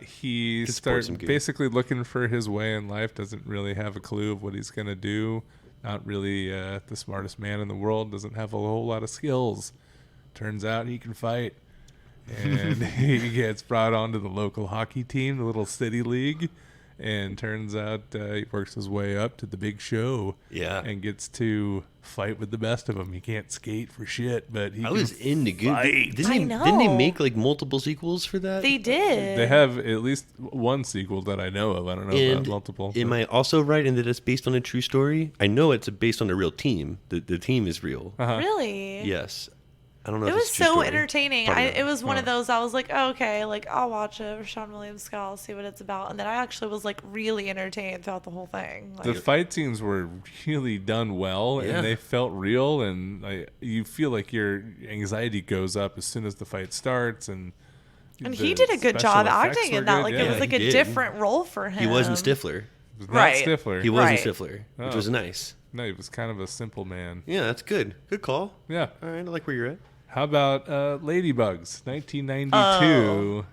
He Could support starts some Goon. basically looking for his way in life. Doesn't really have a clue of what he's gonna do. Not really the smartest man in the world. Doesn't have a whole lot of skills. Turns out he can fight, and he gets brought onto the local hockey team, the little city league. And turns out he works his way up to the big show. Yeah. And gets to fight with the best of them. He can't skate for shit, but he I can was into Goon. fight. Didn't they know. make like multiple sequels for that? They did. They have at least one sequel that I know of. I don't know And about multiple. am I also right in that it's based on a true story? I know it's based on a real team. The team is real. Really? Yes. I don't know. It if was it's a true so story. entertaining. Probably It not. was one of those. I was like, oh, okay, like I'll watch it for Sean William Scott. I'll see what it's about. And then I actually was like really entertained throughout the whole thing. The Like, fight scenes were really done well, Yeah. and they felt real, and you feel like your anxiety goes up as soon as the fight starts, and he did a good job special effects acting were in that. good, Like yeah. it was like he a did. different role for him. He wasn't Stifler. It was not Right. Stifler. He wasn't Right. Stifler, which Oh. was nice. No, he was kind of a simple man. Yeah, that's good. Good call. Yeah. All right, I like where you're at. How about Ladybugs, 1992?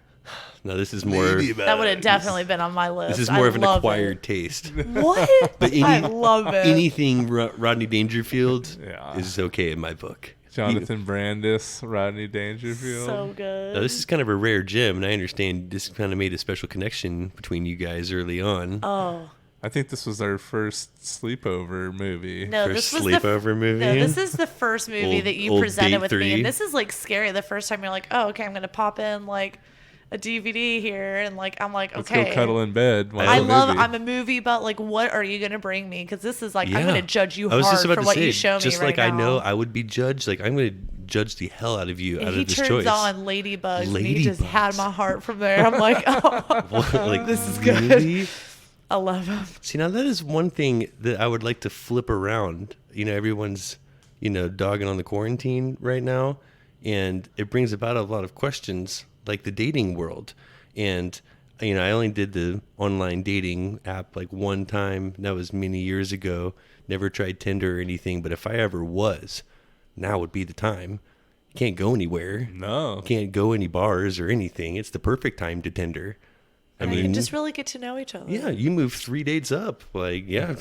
No, this is more. That would have definitely been on my list. This is more I of an love acquired it. taste. What? I love it. Anything Rodney Dangerfield Yeah. is okay in my book. Jonathan Brandis, Rodney Dangerfield. So good. Now, this is kind of a rare gem, and I understand this kind of made a special connection between you guys early on. Oh. I think this was our first sleepover movie. No, First this was sleepover movie? No, this is the first movie Old- that you old presented date with me, 3. and this is like scary. The first time you're like, oh, okay, I'm gonna pop in like a DVD here, and like I'm like, Let's okay. go cuddle in bed. Watch I a love. movie. I'm a movie, but like, what are you gonna bring me? Because this is like, I'm Yeah. gonna judge you I was hard just about for to what say, you show me just right like now. I know I would be judged, like I'm going to judge the hell out of you And out he of this turns choice. on Ladybugs, and he just Ladybugs. had my heart from there. I'm like, oh, Like, this is good. really? I love him. See, now that is one thing that I would like to flip around. You know, everyone's, dogging on the quarantine right now, and it brings about a lot of questions, like the dating world. And, I only did the online dating app like one time. That was many years ago. Never tried Tinder or anything, but if I ever was, now would be the time. You can't go anywhere. No. Can't go any bars or anything. It's the perfect time to Tinder. I And you mean, just really get to know each other. yeah, you move 3 dates up. Like, yeah,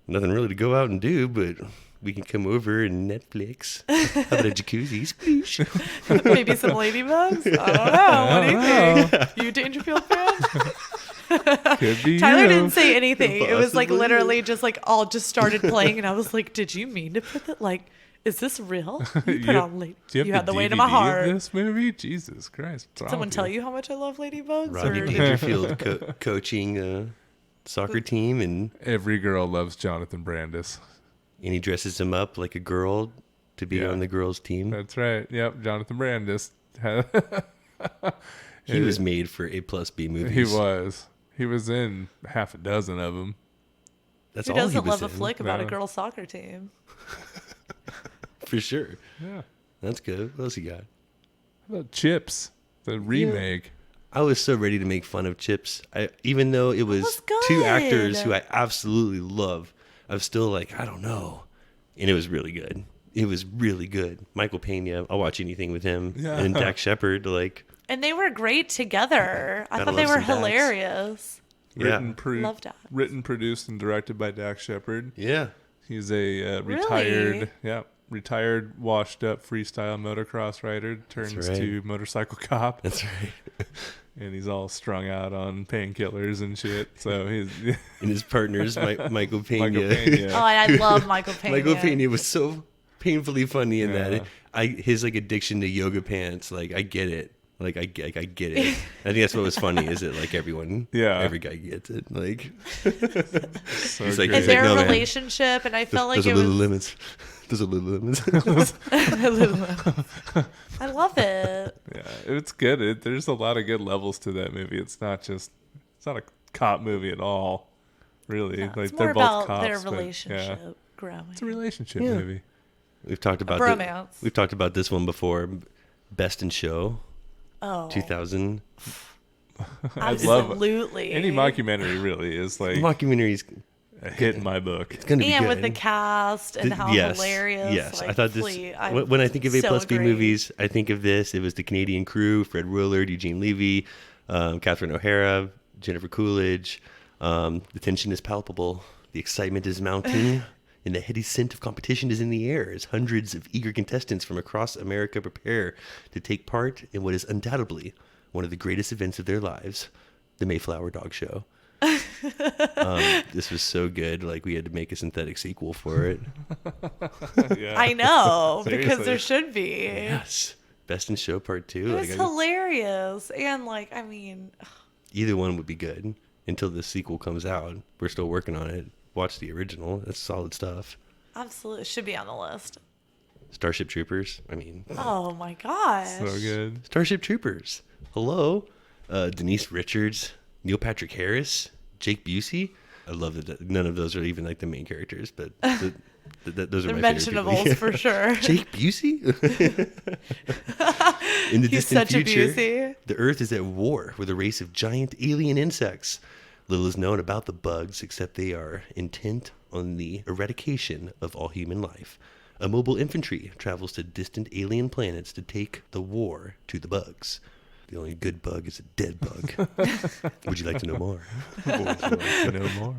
nothing really to go out and do, but we can come over and Netflix. How about a jacuzzi? Sploosh. Maybe some ladybugs. I don't know. What do you think? You a Dangerfield fan? Could be Tyler you. didn't say anything. It was like Possibly. literally just like all just started playing, and I was like, "Did you mean to put that? Like, is this real? You put on lady. Do you have You had the weight of DVD my heart." Of this movie, Jesus Christ! what's wrong Someone with tell you how much I love ladybugs? Rodney Or Dangerfield coaching a soccer team, and Every girl loves Jonathan Brandis. he dresses him up like a girl to be Yeah. on the girls' team. That's right. Yep, Jonathan Brandis. He was made for A plus B movies. He was. He was in half a dozen of them. That's who all he doesn't was love a in, flick about a No. girls' soccer team? for sure. Yeah. That's good. What else you got? How about Chips, the remake? I was so ready to make fun of Chips. Even though it was was two actors good. who I absolutely love, I was still like, I don't know. And it was really good. It was really good. Michael Pena, I'll watch anything with him. Yeah. And Dak Shepard, like, And they were great together. I Gotta thought they love were some Dax. hilarious. yeah. Love Dax. Written, produced, and directed by Dak Shepard. Yeah. He's a retired, washed up freestyle motocross rider. Turns right. to motorcycle cop. That's right. And he's all strung out on painkillers and shit. So he's And his partner's Michael Pena. Michael Pena. Oh, and I love Michael Pena. Michael Pena was so painfully funny in Yeah. that. His like addiction to yoga pants, like I get it. Like I get it. I think that's what was funny. Is it like every guy gets it. Like So He's like- great. And their "No, man. relationship, and I felt like there's it a little was. limits. There's a little limits. I love it. Yeah, it's good. There's a lot of good levels to that movie. It's not a cop movie at all, really. No, like it's they're more both about cops, their but, relationship yeah, growing. it's a relationship Yeah. movie. We've talked about bromance. we've talked about this one before. Best in Show, Oh, 2000. absolutely. Any mockumentary really is like Mockumentaries. a hit in my book. It's gonna be And good. with the cast and how Yes, hilarious. Yes, like, I thought this. Flea, I When I think of A so plus B agree. movies, I think of this. It was the Canadian Crew: Fred Willard, Eugene Levy, Catherine O'Hara, Jennifer Coolidge. The tension is palpable. The excitement is mounting. And the heady scent of competition is in the air as hundreds of eager contestants from across America prepare to take part in what is undoubtedly one of the greatest events of their lives, the Mayflower Dog Show. This was so good. Like, we had to make a synthetic sequel for it. Yeah. I know, because Seriously. there should be. Yes. Best in Show Part 2. It was Like, hilarious. And, like, I mean, either one would be good until the sequel comes out. We're still working on it. Watch the original. That's solid stuff. absolutely. It should be on the list. Starship Troopers. I mean, Oh my gosh. So good. Starship Troopers. Hello. Denise Richards, Neil Patrick Harris, Jake Busey. I love that none of those are even like the main characters, but those are They're my favorite people. mentionables for sure. Jake Busey? In the He's distant such a future, Busey. the Earth is at war with a race of giant alien insects. Little is known about the bugs except they are intent on the eradication of all human life. A mobile infantry travels to distant alien planets to take the war to the bugs. The only good bug is a dead bug. Would you like to know more? Would you like to know more?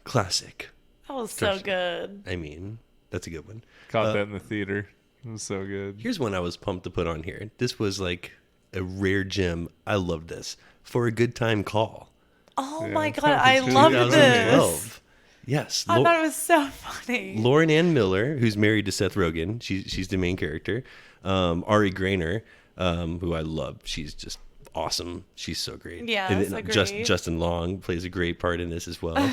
Classic. That was so good. I mean, that's a good one. Caught that in the theater. It was so good. Here's one I was pumped to put on here. This was like a rare gem. I love this. For a Good Time Call. Oh Yeah, my it's god, I fucking love 2012. this. Yes. I thought it was so funny. Lauren Ann Miller, who's married to Seth Rogen. She's the main character. Ari Grainer, who I love. She's just awesome. She's so great. Yes, And then agreed. Justin Long plays a great part in this as well.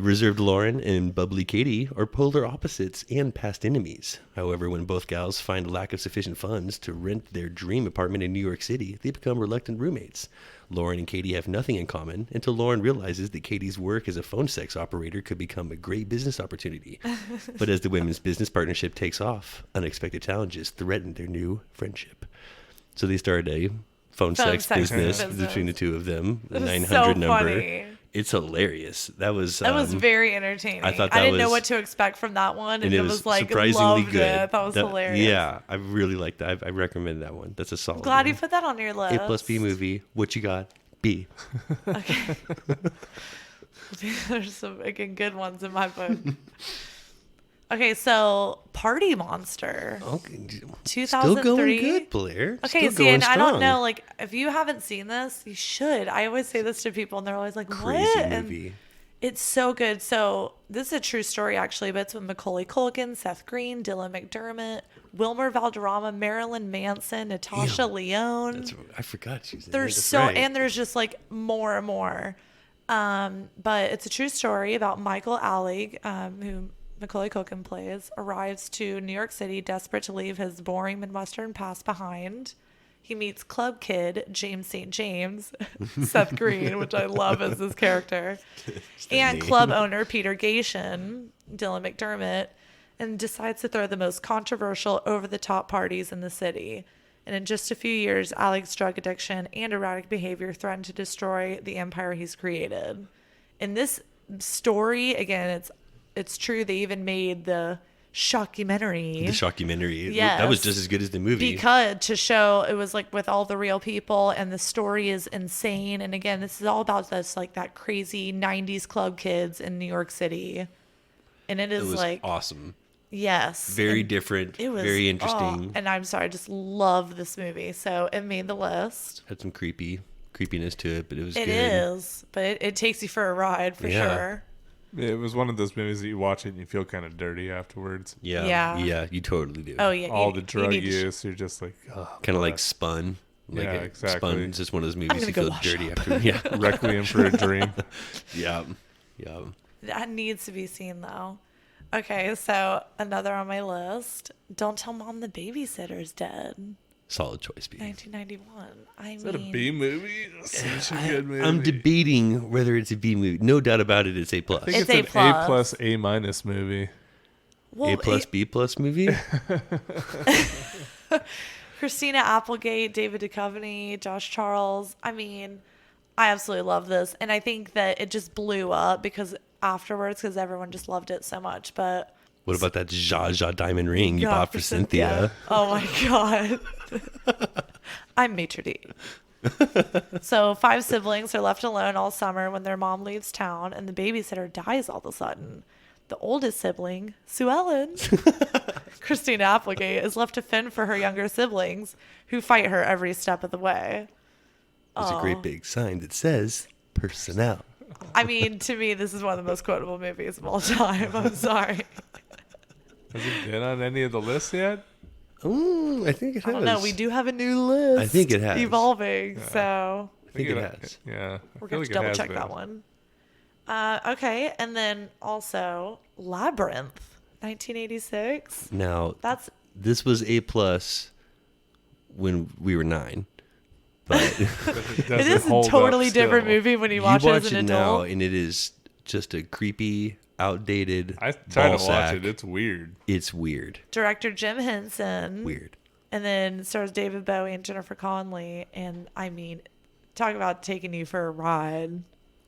Reserved Lauren and Bubbly Katie are polar opposites and past enemies. However, when both gals find a lack of sufficient funds to rent their dream apartment in New York City, they become reluctant roommates. Lauren and Katie have nothing in common until Lauren realizes that Katie's work as a phone sex operator could become a great business opportunity. But as the women's business partnership takes off, unexpected challenges threaten their new friendship. So they started a phone sex business between the two of them, the That is 900 so number. funny. It's hilarious. That was very entertaining. I thought I that didn't know was- what to expect from that one, and it it was was like surprisingly loved good. it. That was hilarious. Yeah, I really liked that. I recommend that one. That's a solid. Glad you one. put that on your list. A plus B movie. What you got? B. Okay. There's some again good ones in my book. Okay, so Party Monster. Okay. 2003. Still going good, Blair. Okay, Still see, going and I don't strong. know, like, if you haven't seen this, you should. I always say this to people, and they're always like, Crazy what? And movie. it's so good. So this is a true story, actually, but it's with Macaulay Culkin, Seth Green, Dylan McDermott, Wilmer Valderrama, Marilyn Manson, Natasha Lyonne. I forgot she was in There's there. That's so, right. and there's just like more and more. But it's a true story about Michael Allig, who Macaulay Culkin plays, arrives to New York City desperate to leave his boring Midwestern past behind. He meets club kid James St. James, Seth Green, which I love as his character, and club owner Peter Gation, Dylan McDermott, and decides to throw the most controversial, over-the-top parties in the city. And in just a few years, Alex's drug addiction and erratic behavior threaten to destroy the empire he's created. In this story, again, it's true. They even made the shockumentary. The shockumentary. Yes. That was just as good as the movie. Because to show it was like with all the real people, and the story is insane. And again, this is all about this like that crazy 90s club kids in New York City. And it it is was like awesome. yes. Very and different. it was Very interesting. and I'm sorry, I just love this movie. So it made the list. Had some creepiness to it, but it was It good. is, but it takes you for a ride for Yeah. sure. It was one of those movies that you watch it and you feel kind of dirty afterwards. Yeah. Yeah. Yeah, you totally do. Oh yeah, All you- the you drug need to use, you're just like, oh, Kind of like Spun. Like Yeah, exactly. Spun is just one of those movies gonna you go feel wash dirty up. after. Yeah. Requiem for a Dream. Yeah. Yeah. That needs to be seen though. Okay, so another on my list. Don't Tell Mom the Babysitter's Dead. Solid choice, B. 1991. Is that a B movie? Such a good movie. I'm debating whether it's a B movie. No doubt about it, it's A+. I think It's it's A+. an A plus, A minus movie. Well, A plus, B plus movie? Christina Applegate, David Duchovny, Josh Charles. I mean, I absolutely love this. And I think that it just blew up because afterwards, because everyone just loved it so much. But What about that Zsa Zsa diamond ring you God, bought for Cynthia? Oh my God. I'm maitre d'. So 5 siblings are left alone all summer when their mom leaves town and the babysitter dies all of a sudden. The oldest sibling, Sue Ellen, Christina Applegate, is left to fend for her younger siblings who fight her every step of the way. There's a great big sign that says personnel. I mean, to me, this is one of the most quotable movies of all time. I'm sorry. Has it been on any of the lists yet? Ooh, I think it has. I don't know. We do have a new list. I think it has. Evolving, so I think it has. Yeah. we're going to double check that one. Okay, and then also Labyrinth, 1986. Now, That's this was A+ when we were 9. But it is a totally different movie when you watch it as an now, adult. and it is just a creepy, outdated. I tried to watch ballsack. it. It's weird. It's weird. Director Jim Henson. Weird. And then stars David Bowie and Jennifer Connelly. And I mean, talk about taking you for a ride.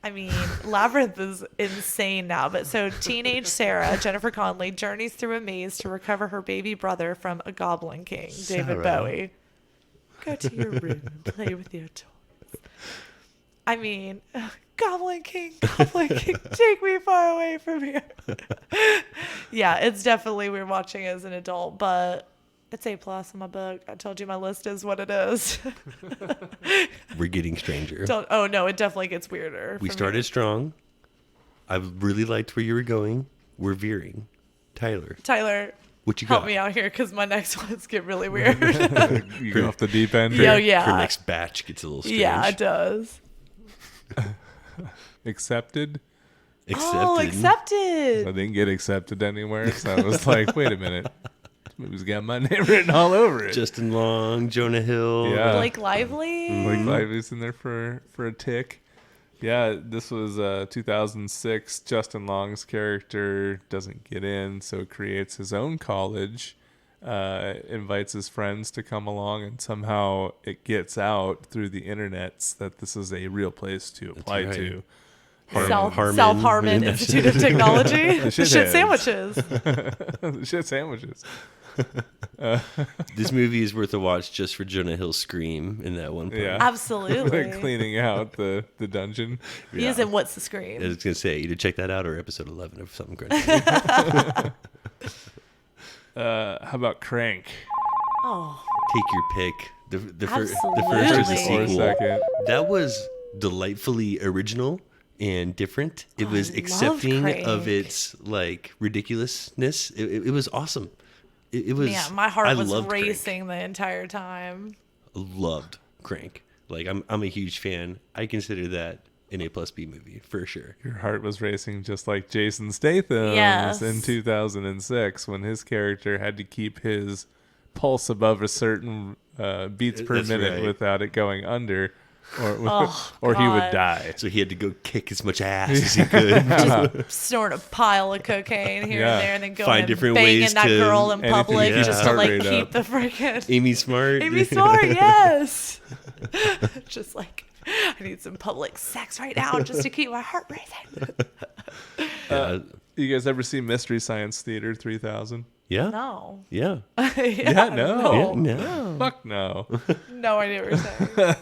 I mean, Labyrinth is insane now. But so teenage Sarah, Jennifer Connelly, journeys through a maze to recover her baby brother from a goblin king, David Sarah. Bowie. Go to your room and play with your toys. I mean, Goblin King, take me far away from here. Yeah, it's definitely we're watching as an adult, but it's A+ in my book. I told you my list is what it is. We're getting stranger. Oh no, it definitely gets weirder. We for me. started strong. I really liked where you were going. We're veering. Tyler, what you help got? me out here because my next ones get really weird. You go off the deep end. Yo, here. yeah. Her next batch gets a little strange. Yeah, it does. Accepted. Oh, I accepted. didn't get accepted anywhere, so I was like, wait a minute. This movie's got my name written all over it. Justin Long, Jonah Hill. Yeah. Blake Lively. Blake Lively's in there for a tick. Yeah, this was 2006. Justin Long's character doesn't get in, so creates his own college, invites his friends to come along, and somehow it gets out through the internets that this is a real place to apply right. to. South Harmon Institute of Technology. The Shit shitheads. sandwiches. The shit sandwiches. This movie is worth a watch just for Jonah Hill's scream in that one part. Yeah. Absolutely. Cleaning out the dungeon. He is in What's the Scream? I was going to say, either check that out or episode 11 of Something Crunchy. How about Crank? Oh, Take your pick. The first or the Absolutely. sequel. Second. That was delightfully original and different. It was love accepting Crank. of its like ridiculousness. It was awesome. It was. yeah, my heart I was loved racing the entire time. Crank. Loved Crank. Like I'm a huge fan. I consider that an A+B movie for sure. Your heart was racing just like Jason Statham's Yes. in 2006 when his character had to keep his pulse above a certain beats per That's minute right. without it going under, or Oh, or he would God. die. So he had to go kick as much ass as he could. Snort a pile of cocaine here Yeah. and there, and then go Find and different banging ways that to- girl in Anything public to keep just his to heart like rate keep up. the freaking Amy Smart. Amy Smart. Yes. Just like I need some public sex right now just to keep my heart racing. You guys ever see Mystery Science Theater 3000? Yeah. No. Yeah. Yeah, no. No. Fuck no. No idea what you're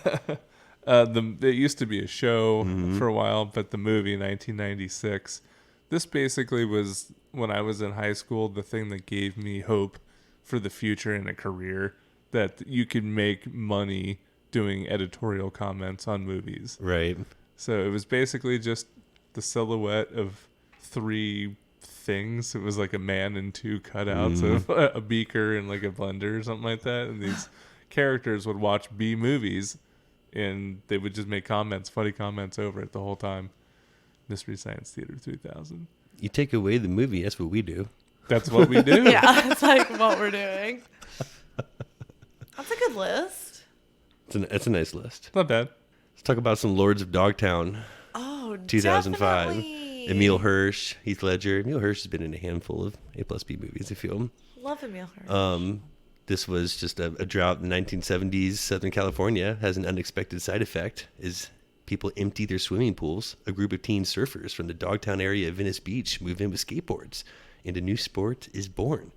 saying. It used to be a show for a while, but the movie 1996. This basically was when I was in high school, the thing that gave me hope for the future and a career, that you could make money doing editorial comments on movies. Right. So it was basically just the silhouette of three things. It was like a man and two cutouts of a beaker and like a blender or something like that. And these characters would watch B movies and they would just make comments, funny comments over it the whole time. Mystery Science Theater 3000. You take away the movie, that's what we do. That's what we do. Yeah, that's like what we're doing. That's a good list. It's a nice list. Not bad. Let's talk about some Lords of Dogtown. Oh, 2005. definitely. Emil Hirsch, Heath Ledger. Emil Hirsch has been in a handful of A+B movies, I feel. Love Emil Hirsch. This was just a drought in the 1970s. Southern California has an unexpected side effect as people empty their swimming pools. A group of teen surfers from the Dogtown area of Venice Beach move in with skateboards, and a new sport is born.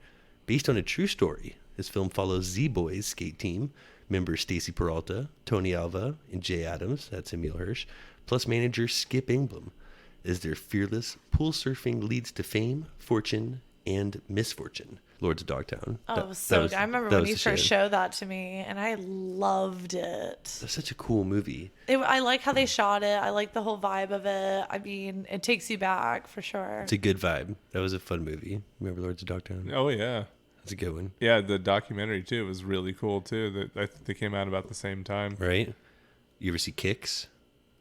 Based on a true story, this film follows Z-Boys skate team members Stacy Peralta, Tony Alva, and Jay Adams, that's Emil Hirsch, plus manager Skip Ingram, as their fearless pool surfing leads to fame, fortune, and misfortune. Lords of Dogtown. Oh, That- it was that so was- good. I remember that when was you the first shit. showed that to me, and I loved it. That's such a cool movie. I like how they shot it. I like the whole vibe of it. I mean, it takes you back for sure. It's a good vibe. That was a fun movie. Remember Lords of Dogtown? Oh, yeah. That's a good one. Yeah, the documentary, too, was really cool, too. I think they came out about the same time. Right? You ever see Kicks?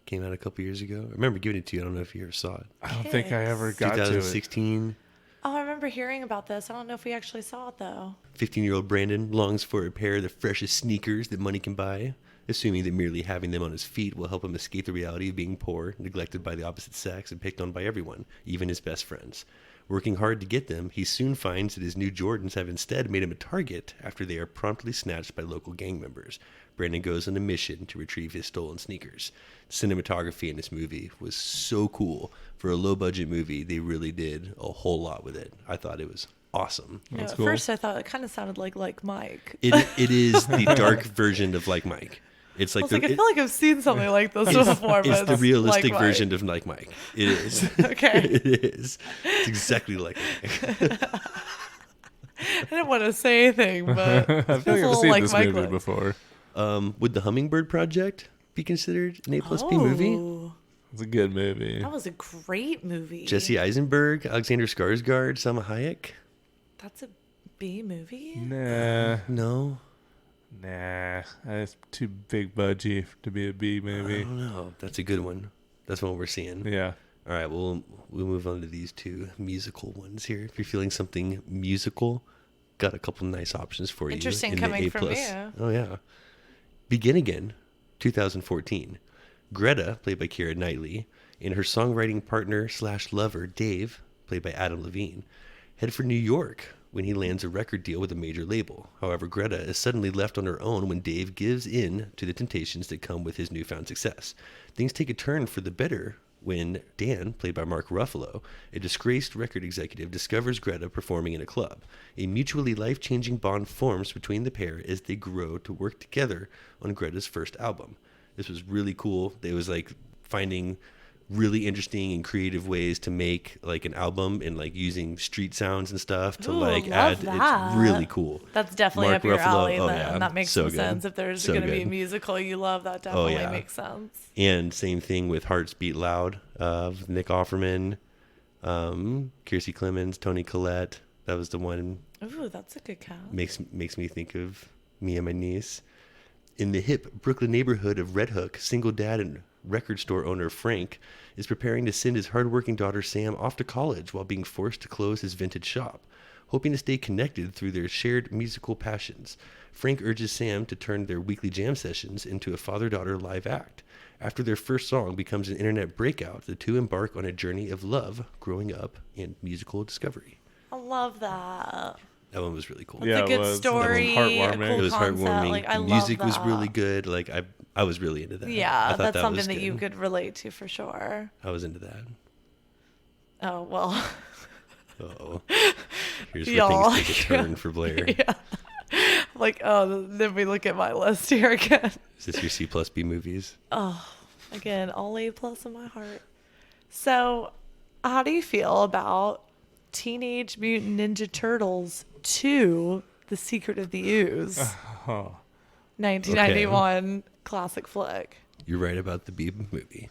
Came out a couple years ago. I remember giving it to you. I don't know if you ever saw it. I don't think I ever got to it. 2016. Oh, I remember remember hearing about this. I don't know if we actually saw it though. 15-year-old Brandon longs for a pair of the freshest sneakers that money can buy, assuming that merely having them on his feet will help him escape the reality of being poor, neglected by the opposite sex, and picked on by everyone, even his best friends. Working hard to get them, he soon finds that his new Jordans have instead made him a target after they are promptly snatched by local gang members. Brandon goes on a mission to retrieve his stolen sneakers. Cinematography in this movie was so cool. For a low-budget movie, they really did a whole lot with it. I thought it was awesome. Yeah, That's at cool. first, I thought it kind of sounded like Mike. It is the dark version of Like Mike. It's I like was like, I feel like I've seen something like this before. it's but the realistic like version of Like Mike. It is. Okay. It is. It's exactly like Mike. I didn't want to say anything, but I it feel feels like a I've little seen like this Mike movie look. before. Would the Hummingbird Project be considered an A+B movie? Oh, It's a good movie. that was a great movie. Jesse Eisenberg, Alexander Skarsgård, Salma Hayek? That's a B movie? Nah, No. that's too big budgie to be a B movie. I don't know. That's a good one. That's one we're seeing. Yeah. All right, we'll move on to these two musical ones here. If you're feeling something musical, got a couple nice options for you. Interesting in the coming A+. from you. Oh, yeah. Begin Again, 2014. Greta, played by Keira Knightley, and her songwriting partner / lover, Dave, played by Adam Levine, head for New York when he lands a record deal with a major label. However, Greta is suddenly left on her own when Dave gives in to the temptations that come with his newfound success. Things take a turn for the better when Dan, played by Mark Ruffalo, a disgraced record executive, discovers Greta performing in a club. A mutually life-changing bond forms between the pair as they grow to work together on Greta's first album. This was really cool. It was like finding really interesting and creative ways to make like an album and like using street sounds and stuff to Ooh, like love add. that. It's really cool. That's definitely Mark up your Ruffalo, alley. oh, Then. yeah. That makes So some good. sense. If there's So going to be a good. musical you love, that definitely yeah. makes sense. And same thing with Hearts Beat Loud of Nick Offerman, Kiersey Clemens, Toni Collette. That was the one. Ooh, that's a good cast. Makes me think of me and my niece. In the hip Brooklyn neighborhood of Red Hook, single dad and record store owner Frank is preparing to send his hardworking daughter Sam off to college while being forced to close his vintage shop. Hoping to stay connected through their shared musical passions, Frank urges Sam to turn their weekly jam sessions into a father-daughter live act. After their first song becomes an internet breakout, the two embark on a journey of love, growing up, and musical discovery. I love that. That one was really cool. It's Yeah, a it good was. story. That was A heartwarming. cool It was concept. heartwarming. Like, I The love music was that. really good. Like I was really into that. I Yeah, thought that's that something was that you good. could relate to for sure. I was into that. Oh, well. Uh-oh. Here's where Y'all. things take a turn for Blair. Yeah. Like, oh, then we look at my list here again. Is this your C+B movies? Again, all A+ in my heart. So, how do you feel about Teenage Mutant Ninja Turtles 2, The Secret of the Ooze? 1991 classic flick. You're right about the B movie.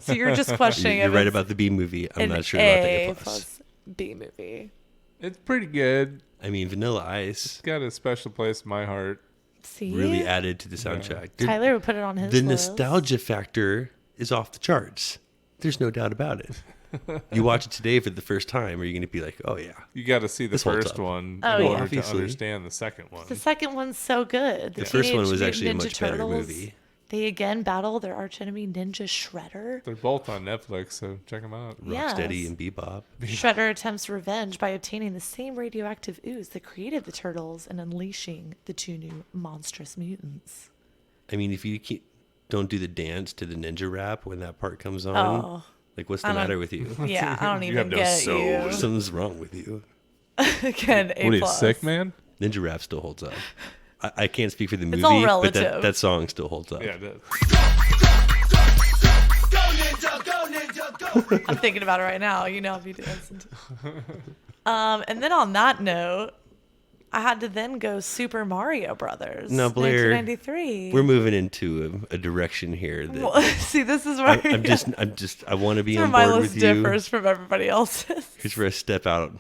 So you're just questioning You're if right it's about the B movie. I'm an not sure about the A A+. plus B movie. It's pretty good. I mean, Vanilla Ice It's got a special place in my heart. See? really added to the soundtrack. Tyler would put it on his The list. nostalgia factor is off the charts. There's no doubt about it. You watch it today for the first time, are you going to be like, oh, yeah. You got to see the This holds first up. one Oh, in yeah. order to Obviously. understand the second one. The second one's so good. The first one Teenage was actually a Mutant much Ninja better Turtles, movie. They again battle their archenemy Ninja Shredder. They're both on Netflix, so check them out. Rocksteady Yes. and Bebop. Shredder attempts revenge by obtaining the same radioactive ooze that created the turtles and unleashing the two new monstrous mutants. I mean, if you don't do the dance to the ninja rap when that part comes on, Oh. like, what's the I don't- matter with you? Yeah, I don't You even have no get soul. Something's wrong with you. you. Again, A+. What are you, sick, man? Ninja rap still holds up. I can't speak for the movie, all but relative. that song still holds up. Yeah, it does. I'm thinking about it right now. You know, I'll be dancing. And then on that note, I had to then go Super Mario Brothers. Now, Blair, 1993. we're moving into a direction here that Well, see, this is where I want to be where on my board list with you. differs from everybody else's. Here's where I step out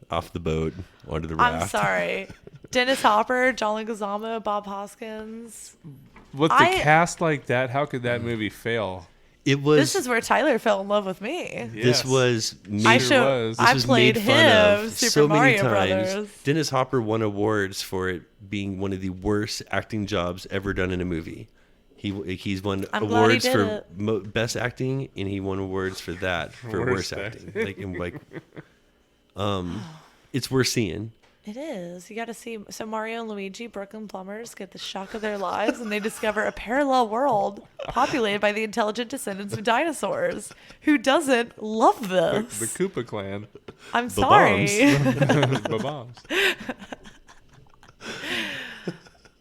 off the boat onto the raft. I'm sorry. Dennis Hopper, John Leguizamo, Bob Hoskins. With the I- cast like that, how could that movie fail? It was. This is where Tyler fell in love with me. This was. I This was played made fun him of Super so many Mario times. Brothers. Dennis Hopper won awards for it being one of the worst acting jobs ever done in a movie. He's won I'm glad he awards did for it. best acting, and he won awards for that for worst acting. It's worth seeing. It is. You got to see. So Mario and Luigi, Brooklyn plumbers, get the shock of their lives, and they discover a parallel world populated by the intelligent descendants of dinosaurs. Who doesn't love this? The Koopa clan. I'm sorry. Ba-bombs.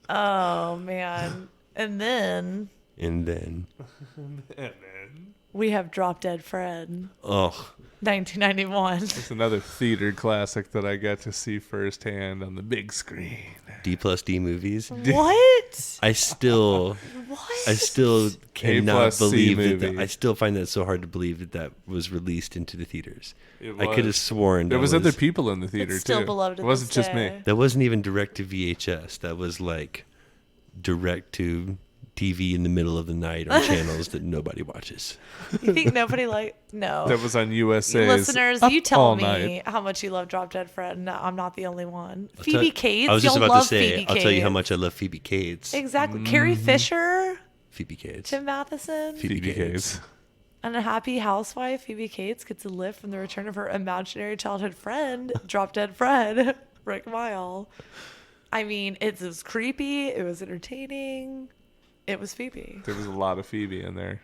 Oh man. And then we have Drop Dead Fred. Oh, 1991. It's another theater classic that I got to see firsthand on the big screen. D+D movies. What? I still cannot A+C believe movie. that. I still find that so hard to believe that was released into the theaters. It I could have was. sworn There that was other people in the theater It's still too. beloved It to wasn't this just me. day. That wasn't even direct to VHS. That was like direct to TV in the middle of the night on channels that nobody watches. You think nobody no. That was on USA's. Listeners, Up you tell All me Night. how much you love Drop Dead Fred. No, I'm not the only one. I'll Phoebe tell- Cates. I was just Y'all about love to say. Phoebe I'll tell you how Cates. much I love Phoebe Cates. Exactly. Carrie Fisher, Phoebe Cates. Tim Matheson, Phoebe Cates. and a happy housewife. Phoebe Cates gets a lift from the return of her imaginary childhood friend, Drop Dead Fred, Rick Mile. I mean, it was creepy. It was entertaining. It was Phoebe. There was a lot of Phoebe in there.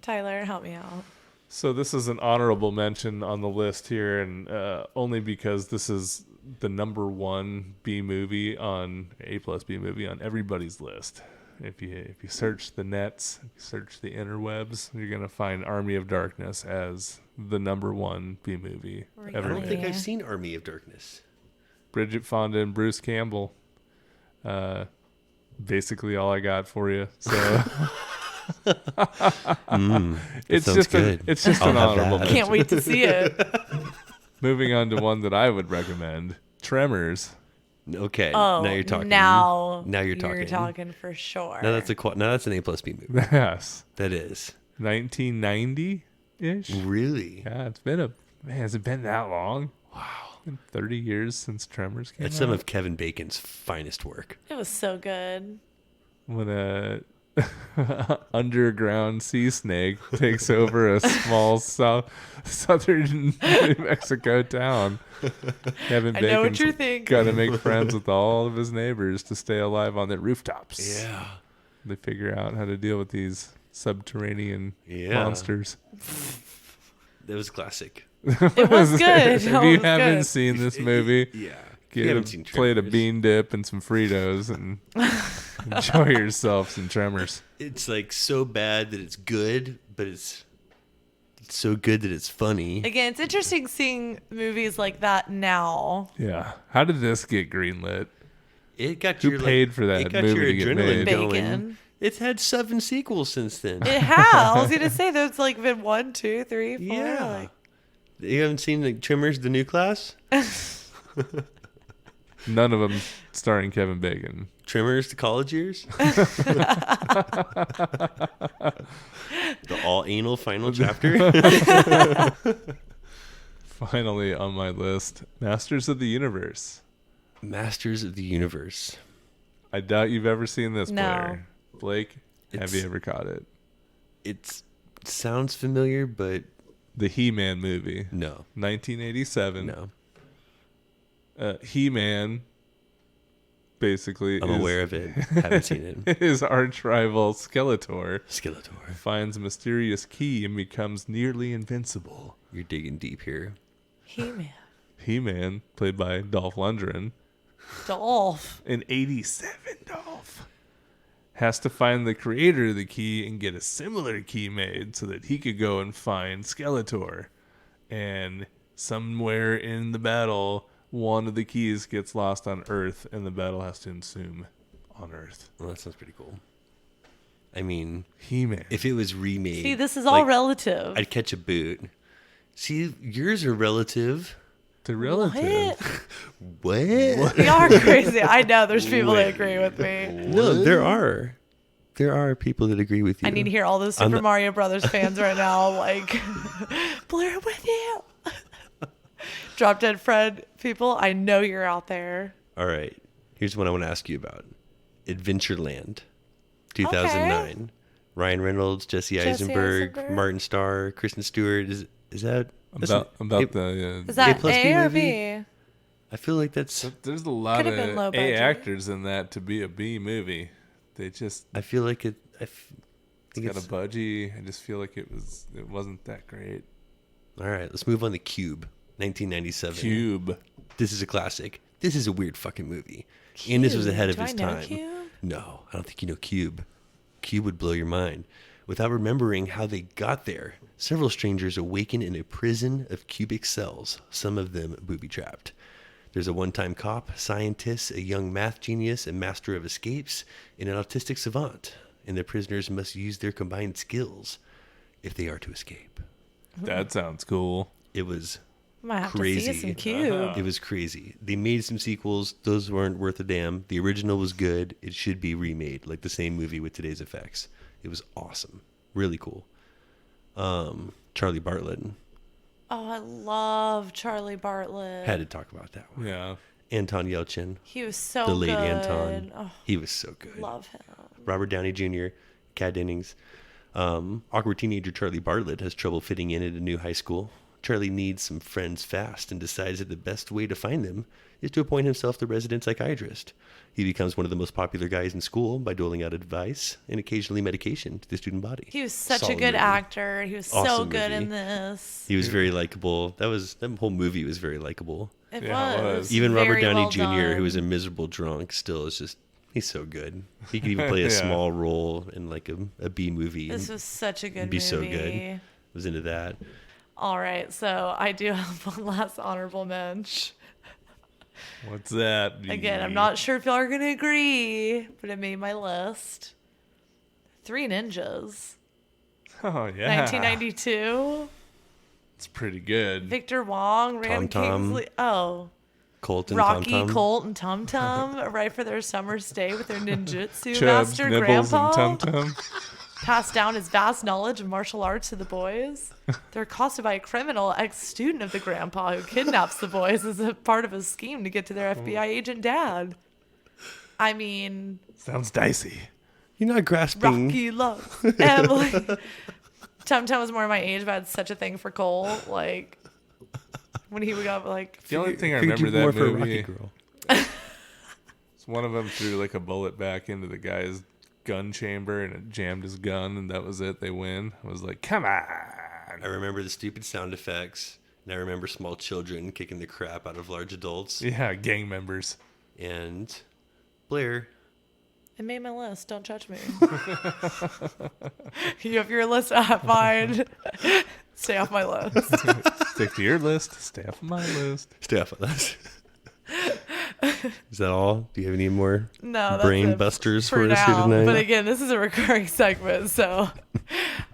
Tyler, help me out. So this is an honorable mention on the list here, and only because this is the number one B movie on A+B movie on everybody's list. If you search the nets, if you search the interwebs, you're gonna find Army of Darkness as the number one B movie I ever don't made. think I've seen Army of Darkness. Bridget Fonda and Bruce Campbell. Basically all I got for you. So it's sounds just good. it's just I'll an have honorable that. mention. Can't wait to see it. Moving on to one that I would recommend, Tremors. Okay, Oh, now you're talking. Now you're talking. You're talking for sure. Now that's an A+B movie. Yes, That is 1990-ish. really. Yeah, it's been has it been that long? Wow, been 30 years since Tremors came That's out. some of Kevin Bacon's finest work. It was so good. When a underground sea snake takes over a small southern New Mexico town. Kevin I know what Bacon's you're thinking. got to make friends with all of his neighbors to stay alive on their rooftops. Yeah. They figure out how to deal with these subterranean Yeah. monsters. That was classic. It was good. If It you was haven't good. seen this movie, Yeah. plate a bean dip and some Fritos and enjoy yourself some Tremors. It's like so bad that it's good, but it's so good that it's funny. Again, it's interesting seeing movies like that now. Yeah. How did this get greenlit? It got Who your paid for that It got movie your to get adrenaline made? going. Bacon. It's had 7 sequels since then. It has. I was gonna say there's like been 1, 2, 3, 4. Yeah. Like, You haven't seen the Trimmers, the new class? None of them starring Kevin Bacon. Trimmers, the college years? The all anal final chapter? Finally on my list, Masters of the Universe. Masters of the Universe. I doubt you've ever seen this, No. Blair. Blake, have It's- you ever caught it? It sounds familiar, but The He-Man movie, no. 1987. No. He-Man, basically, I'm aware of it. Haven't seen it. His arch rival Skeletor Skeletor. finds a mysterious key and becomes nearly invincible. You're digging deep here. He-Man. He-Man, played by Dolph Lundgren, Dolph. in 87, Dolph, has to find the creator of the key and get a similar key made so that he could go and find Skeletor. And somewhere in the battle, one of the keys gets lost on Earth, and the battle has to ensue on Earth. Well, that sounds pretty cool. I mean, He-Man. if it was remade. See, this is all relative. I'd catch a boot. See, yours are relative. The relative. What? Y'all are crazy. I know there's people that agree with me. No, there are. there are people that agree with you. I need to hear all those Super Mario Brothers fans right now, like, Blair with you. Drop Dead Fred people, I know you're out there. All right. Here's what I want to ask you about. Adventureland, 2009. Okay. Ryan Reynolds, Jesse Eisenberg, Martin Starr, Kristen Stewart. Is that is that A or B? I feel like that's. There's a lot of A actors in that to be a B movie. They just. I feel like it. It's got a budgie. I just feel like it wasn't that great. All right, let's move on to Cube, 1997. Cube. This is a classic. This is a weird fucking movie. Cube. And this was ahead of its time. Cube? No, I don't think you know Cube. Cube would blow your mind. Without remembering how they got there, several strangers awaken in a prison of cubic cells, some of them booby-trapped. There's a one-time cop, scientist, a young math genius, a master of escapes, and an autistic savant. And the prisoners must use their combined skills if they are to escape. That sounds cool. It was Might have crazy. To see some Cube. It was crazy. They made some sequels. Those weren't worth a damn. The original was good. It should be remade, like the same movie with today's effects. It was awesome. Really cool. Charlie Bartlett. Oh, I love Charlie Bartlett. Had to talk about that one. Yeah. Anton Yelchin. He was so good. good. The late Anton. Oh, he was so good. Love him. Robert Downey Jr., Kat Dennings. Awkward teenager Charlie Bartlett has trouble fitting in at a new high school. Charlie needs some friends fast and decides that the best way to find them is to appoint himself the resident psychiatrist. He becomes one of the most popular guys in school by doling out advice and occasionally medication to the student body. He was such a good actor. He was so good in this. He was very likable. That whole movie was very likable. It was. Even Robert Downey well Jr., done. who was a miserable drunk, still is just, he's so good. He could even play a small role in like a B movie. This was such a good movie. Be so good. I was into that. All right, so I do have one last honorable mention. What's that? Again, I'm not sure if y'all are going to agree, but it made my list. Three Ninjas. Oh, yeah. 1992. It's pretty good. Victor Wong, Rand Kingsley. Oh. Colt and Rocky, Tum Tum. Colt, and Tum Tum, right for their summer stay with their ninjutsu Chubbs, master, Nibbles, Grandpa. and Tum Tum. Passed down his vast knowledge of martial arts to the boys. They're accosted by a criminal ex-student of the grandpa who kidnaps the boys as a part of a scheme to get to their FBI agent dad. I mean... Sounds dicey. You're not grasping... Rocky loves Emily. Tum Tum was more my age, but I had such a thing for Cole. Like, when he would go, like... The only thing I remember that movie... Rocky Girl. One of them threw like a bullet back into the guy's gun chamber and it jammed his gun, and that was it. They win. I was like, come on. I remember the stupid sound effects, and I remember small children kicking the crap out of large adults. Yeah, gang members. And Blair. It made my list. Don't judge me. You have your list. Fine. Stay off my list. Stick to your list. Stay off my list. Stay off my list. Is that all? Do you have any more that's brain it busters for us here now. tonight? But again, this is a recurring segment, so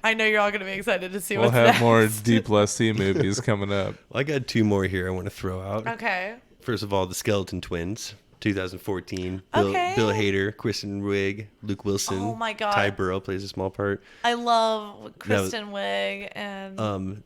I know you're all going to be excited to see we'll what's have next. more D+C movies coming up. Well, I got two more here I want to throw out. Okay. First of all, the Skeleton Twins, 2014. Okay. Bill Hader, Kristen Wiig, Luke Wilson. Oh my God. Ty Burrell plays a small part. I love Kristen Wiig and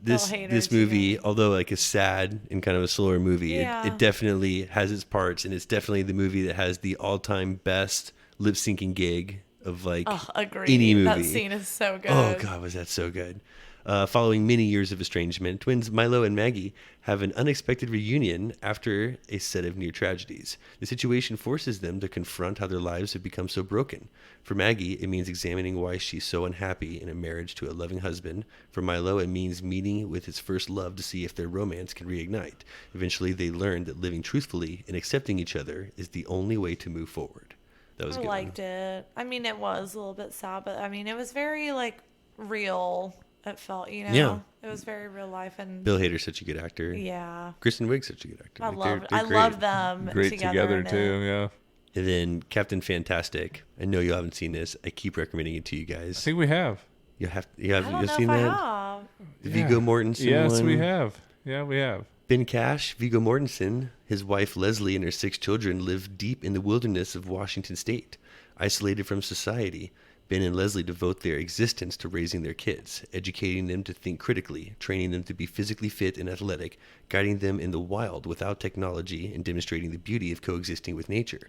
this Bill Hader this movie, too. although like a sad and kind of a slower movie, Yeah. it definitely has its parts, and it's definitely the movie that has the all-time best lip syncing gig of like agreed. any movie. That scene is so good. Oh God, was that so good? Following many years of estrangement, twins Milo and Maggie have an unexpected reunion after a set of near tragedies. The situation forces them to confront how their lives have become so broken. For Maggie, it means examining why she's so unhappy in a marriage to a loving husband. For Milo, it means meeting with his first love to see if their romance can reignite. Eventually, they learn that living truthfully and accepting each other is the only way to move forward. That was I good. liked it. I mean, it was a little bit sad, but I mean, it was very like real. It felt, you know, Yeah. It was very real life, and Bill Hader's such a good actor. yeah, Kristen Wiig's such a good actor. I Like, love they're great. them Great together in it. too, yeah. And then Captain Fantastic. I know you haven't seen this. I keep recommending it to you I guys. think we have. You have I don't you've know seen if I that? have. The Viggo Mortensen Yes, one. we have. Yeah, we have. Ben Cash, Viggo Mortensen, his wife Leslie, and her 6 children live deep in the wilderness of Washington State, isolated from society. Ben and Leslie devote their existence to raising their kids, educating them to think critically, training them to be physically fit and athletic, guiding them in the wild without technology, and demonstrating the beauty of coexisting with nature.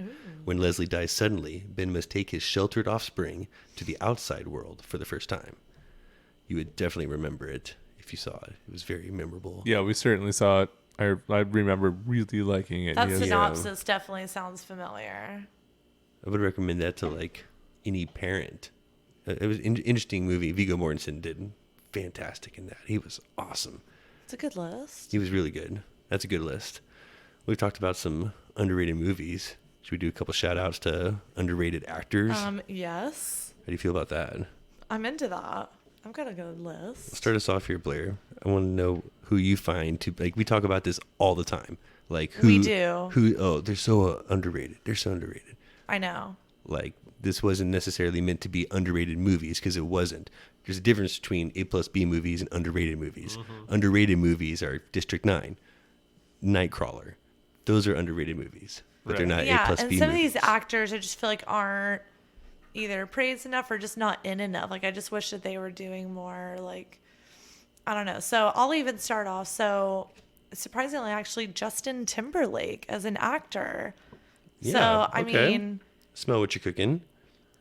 When Leslie dies suddenly, Ben must take his sheltered offspring to the outside world for the first time. You would definitely remember it if you saw it. It was very memorable. Yeah, we certainly saw it. I remember really liking it. That Yes. synopsis definitely sounds familiar. I would recommend that to like any parent. It was an interesting movie. Viggo Mortensen did fantastic in that. He was awesome. It's a good list. He was really good. That's a good list. We've talked about some underrated movies. Should we do a couple shout outs to underrated actors? Yes. How do you feel about that? I'm into that. I've got a good list. Start us off here, Blair. I want to know who you find to like. We talk about this all the time. Like who We do. Who? Oh, they're so underrated. They're so underrated. I know. Like this wasn't necessarily meant to be underrated movies because it wasn't. There's a difference between A plus B movies and underrated movies. Underrated movies are District 9, Nightcrawler. Those are underrated movies, but they're not A Yeah, plus and B some movies. of these actors I just feel like aren't either praised enough or just not in enough. Like I just wish that they were doing more. Like I don't know. So I'll even start off. So surprisingly, actually, Justin Timberlake as an actor. So I mean, smell what you're cooking.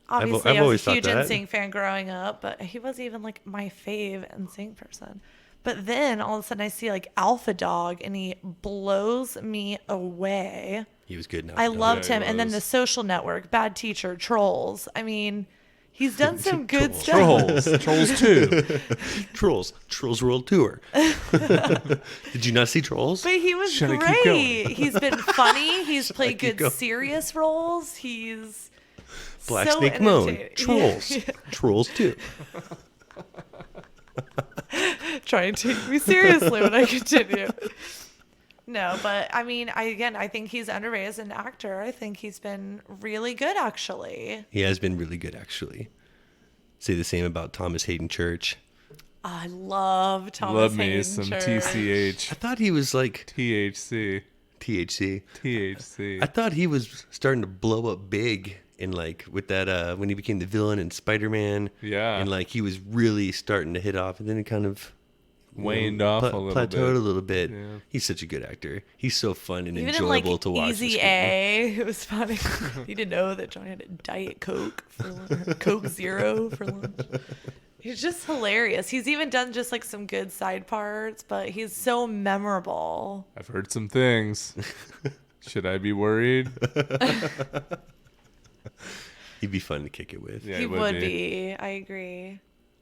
obviously I've I always was a huge thought that. NSYNC fan growing up, but he wasn't even like my fave NSYNC person. But then all of a sudden I see like Alpha Dog and he blows me away. He was good now. I loved he him. And then was. The Social Network, Bad Teacher, Trolls. I mean, he's done some good stuff. Trolls 2. Trolls World Tour. Did you not see Trolls? But he was Should I keep great. going? He's been funny. He's played keep good going? serious roles. He's Black so Snake Moan. entertaining. Trolls. Trolls 2. Try and take me seriously when I continue. No, but I mean, I think he's underrated as an actor. I think he's been really good, actually. He has been really good, actually. Say the same about Thomas Hayden Church. I love Thomas Love me Hayden some Church. I TCH. thought he was like THC. THC. THC. I thought he was starting to blow up big in like with that when he became the villain in Spider-Man. Yeah. And like he was really starting to hit off, and then it kind of Waned off a little plateaued bit. a little bit. Yeah. He's such a good actor. He's so fun and Even in enjoyable like to watch. on Easy screen. A, it was funny. You didn't know that Johnny had a Diet Coke for lunch, Coke Zero for lunch. He's just hilarious. He's even done just like some good side parts, but he's so memorable. I've heard some things. Should I be worried? He'd be fun to kick it with. Yeah, he it would be. I agree.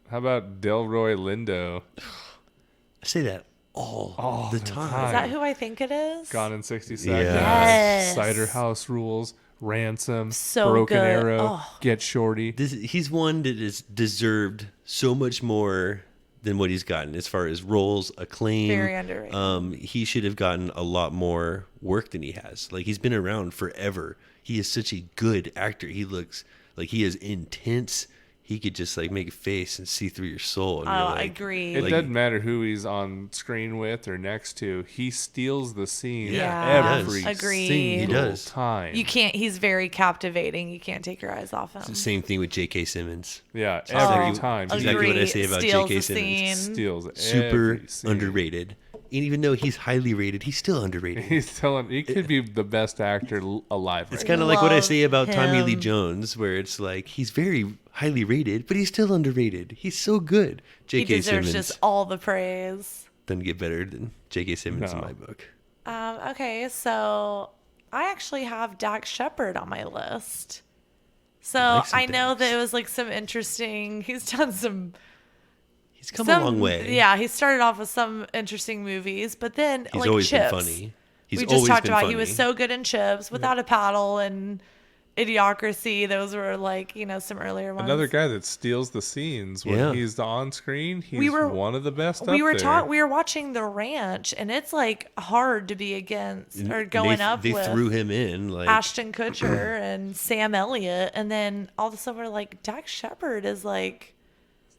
How about Delroy Lindo? I say that all the time. Is that who I think it is? Gone in 60 Yeah. Seconds. Yes. Cider House Rules. Ransom. So Broken good. Arrow. Oh. Get Shorty. He's one that is deserved so much more than what he's gotten as far as roles, acclaim. Very underrated. He should have gotten a lot more work than he has. Like he's been around forever. He is such a good actor. He looks like he is intense. He could just like make a face and see through your soul. And Oh, you're I like, agree. It Like- doesn't matter who he's on screen with or next to. He steals the scene Yeah, every agreed. single He does. time. You can't. He's very captivating. You can't take your eyes off him. It's the same thing with J.K. Simmons. Yeah, every Oh, time. Exactly what I Agree. say about Steals J.K. the Simmons. scene. Steals Super every scene. underrated. And even though he's highly rated, he's still underrated. He's telling he could be the best actor alive. It's Right kind of like what I Love say about Tommy Lee him. Jones, where it's like he's very highly rated, but he's still underrated. He's so good. He J.K. deserves Simmons just all the praise. doesn't get better than J.K. Simmons in No. my book. Okay, so I actually have Dax Shepard on my list. So like some I know Dax. that it was like some interesting. He's done some. He's come a long way. Yeah, he started off with some interesting movies, but then He's like always Chips. been funny. He's We just always talked been about funny. he was so good in Chips, Without a Paddle, and Idiocracy. Those were like some earlier ones. Another guy that steals the scenes when Yeah. he's on screen. He's one of the best. We up were there. we were watching The Ranch, and it's like hard to be against or going up They with threw him in like Ashton Kutcher and Sam Elliott, and then all of a sudden we're like, Dax Shepard is like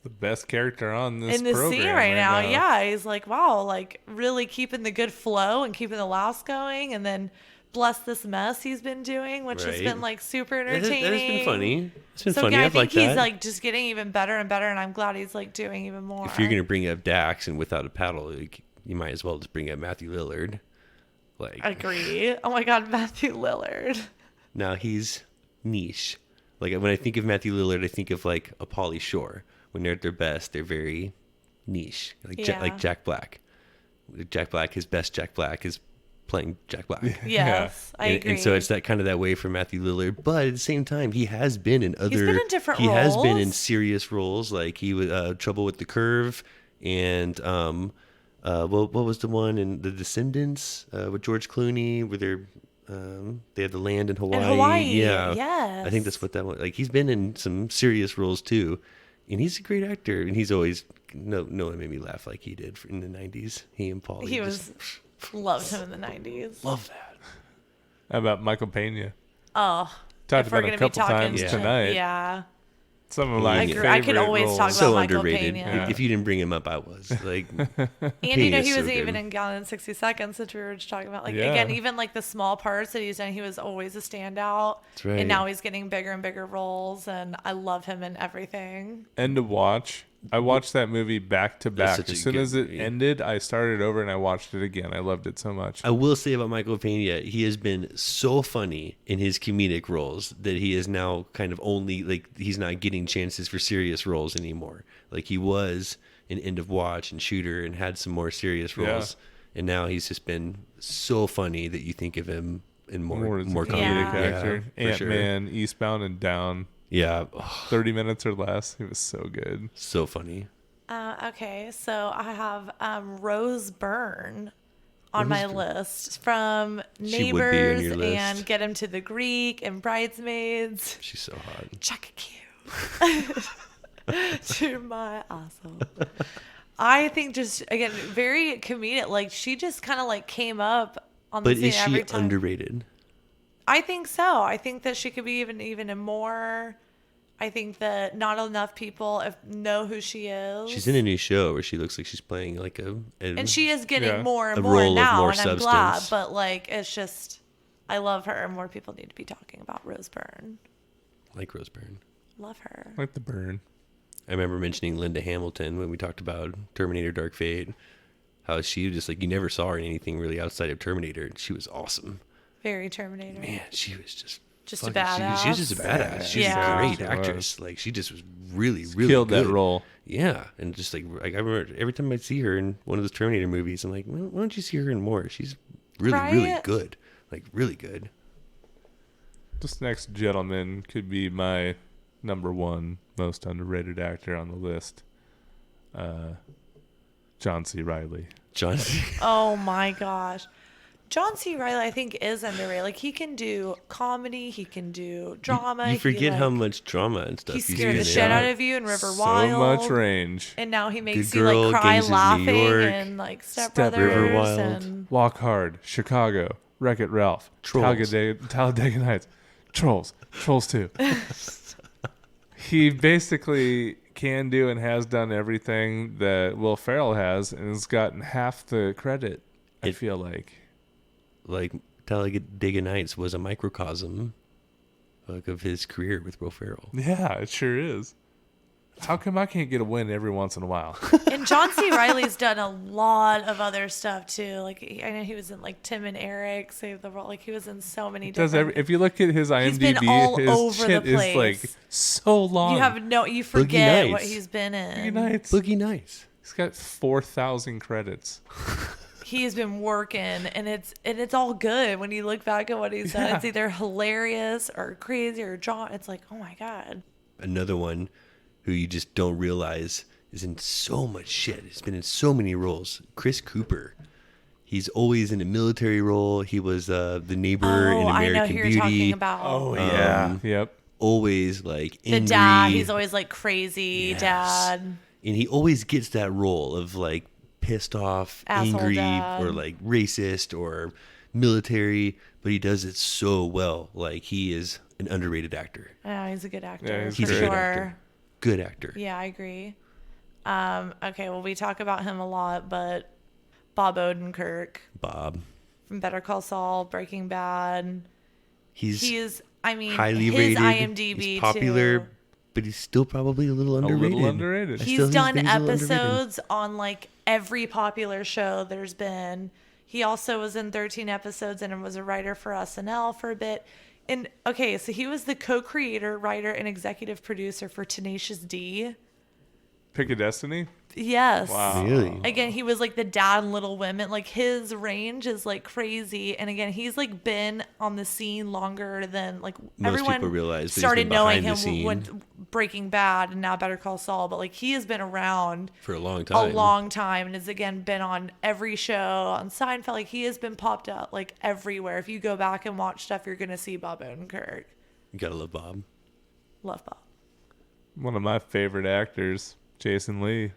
the best character on this in the program scene right now. Yeah, he's like, wow, like really keeping the good flow and keeping the laughs going, and then Bless This Mess he's been doing, which has been like super entertaining. That has been funny. It's been So funny. again, I I've think liked he's that. like just getting even better and better, and I'm glad he's like doing even more. If you're gonna bring up Dax and Without a Paddle, like, you might as well just bring up Matthew Lillard. Like, Agree. Oh my God, Matthew Lillard. now he's niche. Like, when I think of Matthew Lillard, I think of like a Pauly Shore. When they're at their best, they're very niche. Like like Jack Black. Jack Black, his best Jack Black is playing Jack Black. Yes, I agree. And so it's that kind of that way for Matthew Lillard. But at the same time, he has been in other. He's been in different roles. He has been in roles. serious roles, like he was Trouble with the Curve, and what was the one in The Descendants with George Clooney, where they had the land in Hawaii. In Hawaii, yeah, yes. I think that's what that was. Like, he's been in some serious roles too, and he's a great actor. And he's always no one made me laugh like he did in the '90s. He and Pauly. He was loved him in the 90s. Love that. How about Michael Pena? Oh, Talked if we're about gonna it a be couple talking times shit, tonight. Yeah. Some of my I favorite I could always roles. talk about So Michael underrated. Pena. If you didn't bring him up, I was like. And you know, Pena's he so wasn't even good. in Gone in 60 Seconds, which we were just talking about. Like, Yeah. again, even like the small parts that he's done, he was always a standout. That's right. And now he's getting bigger and bigger roles, and I love him in everything. End of watch. I watched that movie back to back. such a As soon good as it movie. ended, I started over and I watched it again. I loved it so much. I will say about Michael Pena, he has been so funny in his comedic roles that he is now kind of only like he's not getting chances for serious roles anymore. Like, he was in End of Watch and Shooter and had some more serious roles, and now he's just been so funny that you think of him in more as a comedic comedic actor. Yeah, for sure. Ant-Man, Eastbound and Down, Yeah, 30 minutes or less. It was so good. so funny. Okay, so I have Rose Byrne on my list from She would be on Neighbors your list. and Get Him to the Greek and Bridesmaids. She's so hot. Chaka Q. To my asshole. I think just, again, very comedic. Like, she just kind of like came up on the But scene is every she time. underrated? I think so. I think that she could be even more. I think that not enough people know who she is. She's in a new show where she looks like she's playing like and she is getting Yeah. more and A more role of now, more and I'm glad. substance. But like, it's just, I love her, and more people need to be talking about Rose Byrne. like Rose Byrne. Love her. Like the burn. I remember mentioning Linda Hamilton when we talked about Terminator Dark Fate. How she just like, you never saw her in anything really outside of Terminator. She was awesome. Very Terminator. Man, she was just Just a fucking- She was just a badass. She was Yeah. a great She actress. Like, she just was really Killed good. that role. Yeah, and just like I remember every time I see her in one of those Terminator movies, I'm like, why don't you see her in more? She's really Right? good. Like, really good. This next gentleman could be my number one most underrated actor on the list. John C. Reilly. John. Oh my gosh. John C. Reilly, I think, is underrated. Like, he can do comedy, he can do drama. You he, forget how like, much drama and stuff he he's scared the in. shit out of you in River So Wild. much range. And now he makes Good you Girl, like cry Gangs of New laughing York, and like Step Step Brothers River Wild. and Walk Hard, Chicago, Wreck-It Ralph, Trolls. Talladega Nights, Trolls 2. He basically can do and has done everything that Will Ferrell has, and has gotten half the credit. I feel like Talladega Nights was a microcosm like of his career with Will Ferrell. yeah, it sure is. How come I can't get a win every once in a while? And John C. Reilly's done a lot of other stuff too. Like, I know he was in like Tim and Eric Save the World. Like, he was in so many different. If you look at his IMDb, He's been all his over shit the is like place. so long. You forget what Nights. he's been Boogie in. Nights. Boogie Nights. He's got 4,000 credits. He's been working, and it's all good when you look back at what he's done. Yeah. It's either hilarious or crazy or John. It's like, oh my god. Another one who you just don't realize is in so much shit. He's been in so many roles. Chris Cooper. He's always in a military role. He was the neighbor in I American know who you're Beauty. talking about. Oh yeah. Yep. Always like The angry. dad. He's always like crazy Yes. dad. And he always gets that role of like pissed off, Asshole angry, dad. or like racist or military, but he does it so well. Like, he is an underrated actor. Yeah, he's a good actor. Yeah, he's He's for a sure. good actor. Good actor. Yeah, I agree. Okay, well, we talk about him a lot, but Bob Odenkirk Bob. from Better Call Saul, Breaking Bad. He's I mean, highly his rated. IMDb He's popular, too. but he's still probably a little underrated. I He's still done think he's a little underrated. episodes on like every popular show there's been. He also was in 13 episodes and was a writer for SNL for a bit. And okay, so he was the co-creator, writer, and executive producer for Tenacious D. Pick a Destiny? Yes. Wow. Really? Again, he was like the dad in Little Women. Like his range is like crazy. And again, he's like been on the scene longer than like Most everyone people realize that he's started been knowing behind the him scene. when Breaking Bad and now Better Call Saul. But like he has been around For a long a time. long time and has again been on every show on Seinfeld. Like he has been popped up like everywhere. If you go back and watch stuff, you're gonna see Bob Odenkirk. You gotta love Bob. Love Bob. One of my favorite actors, Jason Lee.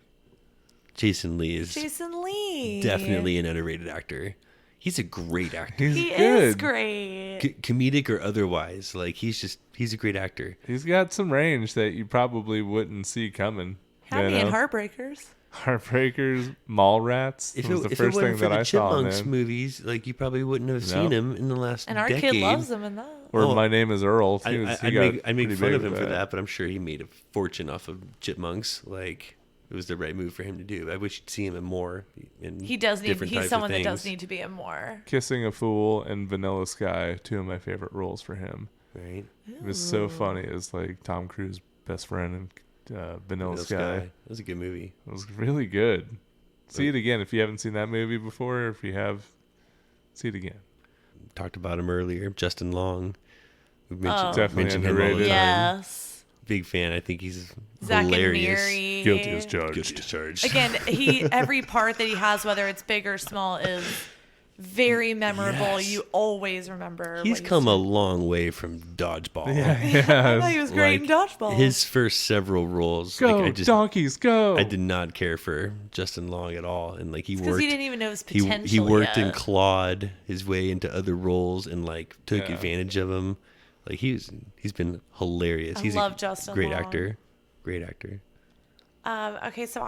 Jason Lee is Jason Lee. definitely an underrated actor. He's a great actor. He good. is great. Comedic or otherwise. Like he's a great actor. He's got some range that you probably wouldn't see coming. Happy and Heartbreakers. Heartbreakers, Mallrats. If was it, the if it first wasn't thing for that the I saw him Chipmunks in. movies, like you probably wouldn't have seen Nope. him in the last And our decade. kid loves him in that. Or Oh, My Name is Earl. He was- he got I'd make pretty fun big of him with for that, but I'm sure he made a fortune off of Chipmunks. Like it was the right move for him to do. I wish you'd see him in more. In He does need. different types He's of someone that does things, need to be in more. Kissing a Fool and Vanilla Sky, two of my favorite roles for him. right? It was so funny as like Tom Cruise's best friend in Vanilla Vanilla Sky. That was a good movie. It was really good. See it again if you haven't seen that movie before. Or if you have, see it again. Talked about him earlier. Justin Long. We've Definitely mentioned him all the underrated. time. Yes. Big fan. I think he's Zack and hilarious. Miri. Guilty as charged. Guilty as charged. Again, every part that he has, whether it's big or small, is very memorable. Yes. You always remember. He's what come a long way from Dodgeball. I thought he was great in Dodgeball. His first several roles, Go, like, donkeys, go! I did not care for Justin Long at all, and like he because worked. he didn't even know his he potential. worked yet. and clawed his way into other roles and like took Yeah. advantage of him. Like he's been hilarious. I He's love a Justin great Long. actor. Great actor. Okay, so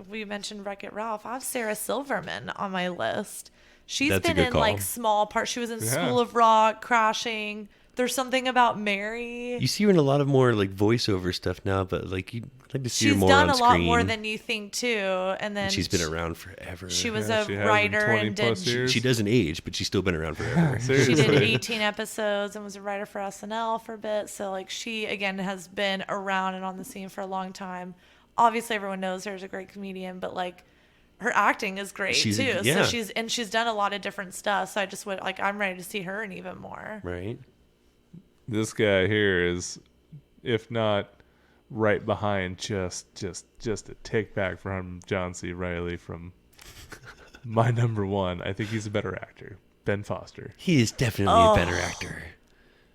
we mentioned Wreck-It Ralph. I have Sarah Silverman on my list. She's That's a been good in call. like small parts. She was in Yeah. School of Rock, Crashing. There's something about Mary. You see her in a lot of more like voiceover stuff now, but like you'd like to see She's her more done on a lot screen. more than you think too. And then She's been around forever. She was Yeah, a she has in writer 20 and plus did. years. She doesn't age, but she's still been around forever. She did Seriously. 18 episodes and was a writer for SNL for a bit. So like she again has been around and on the scene for a long time. Obviously, everyone knows her as a great comedian, but like her acting is great She's- too. yeah. So she's done a lot of different stuff. So I just would like I'm ready to see her in even more. Right? This guy here is, if not right behind, just a tick back from John C. Reilly from my number one. I think he's a better actor, Ben Foster. He is definitely a better actor.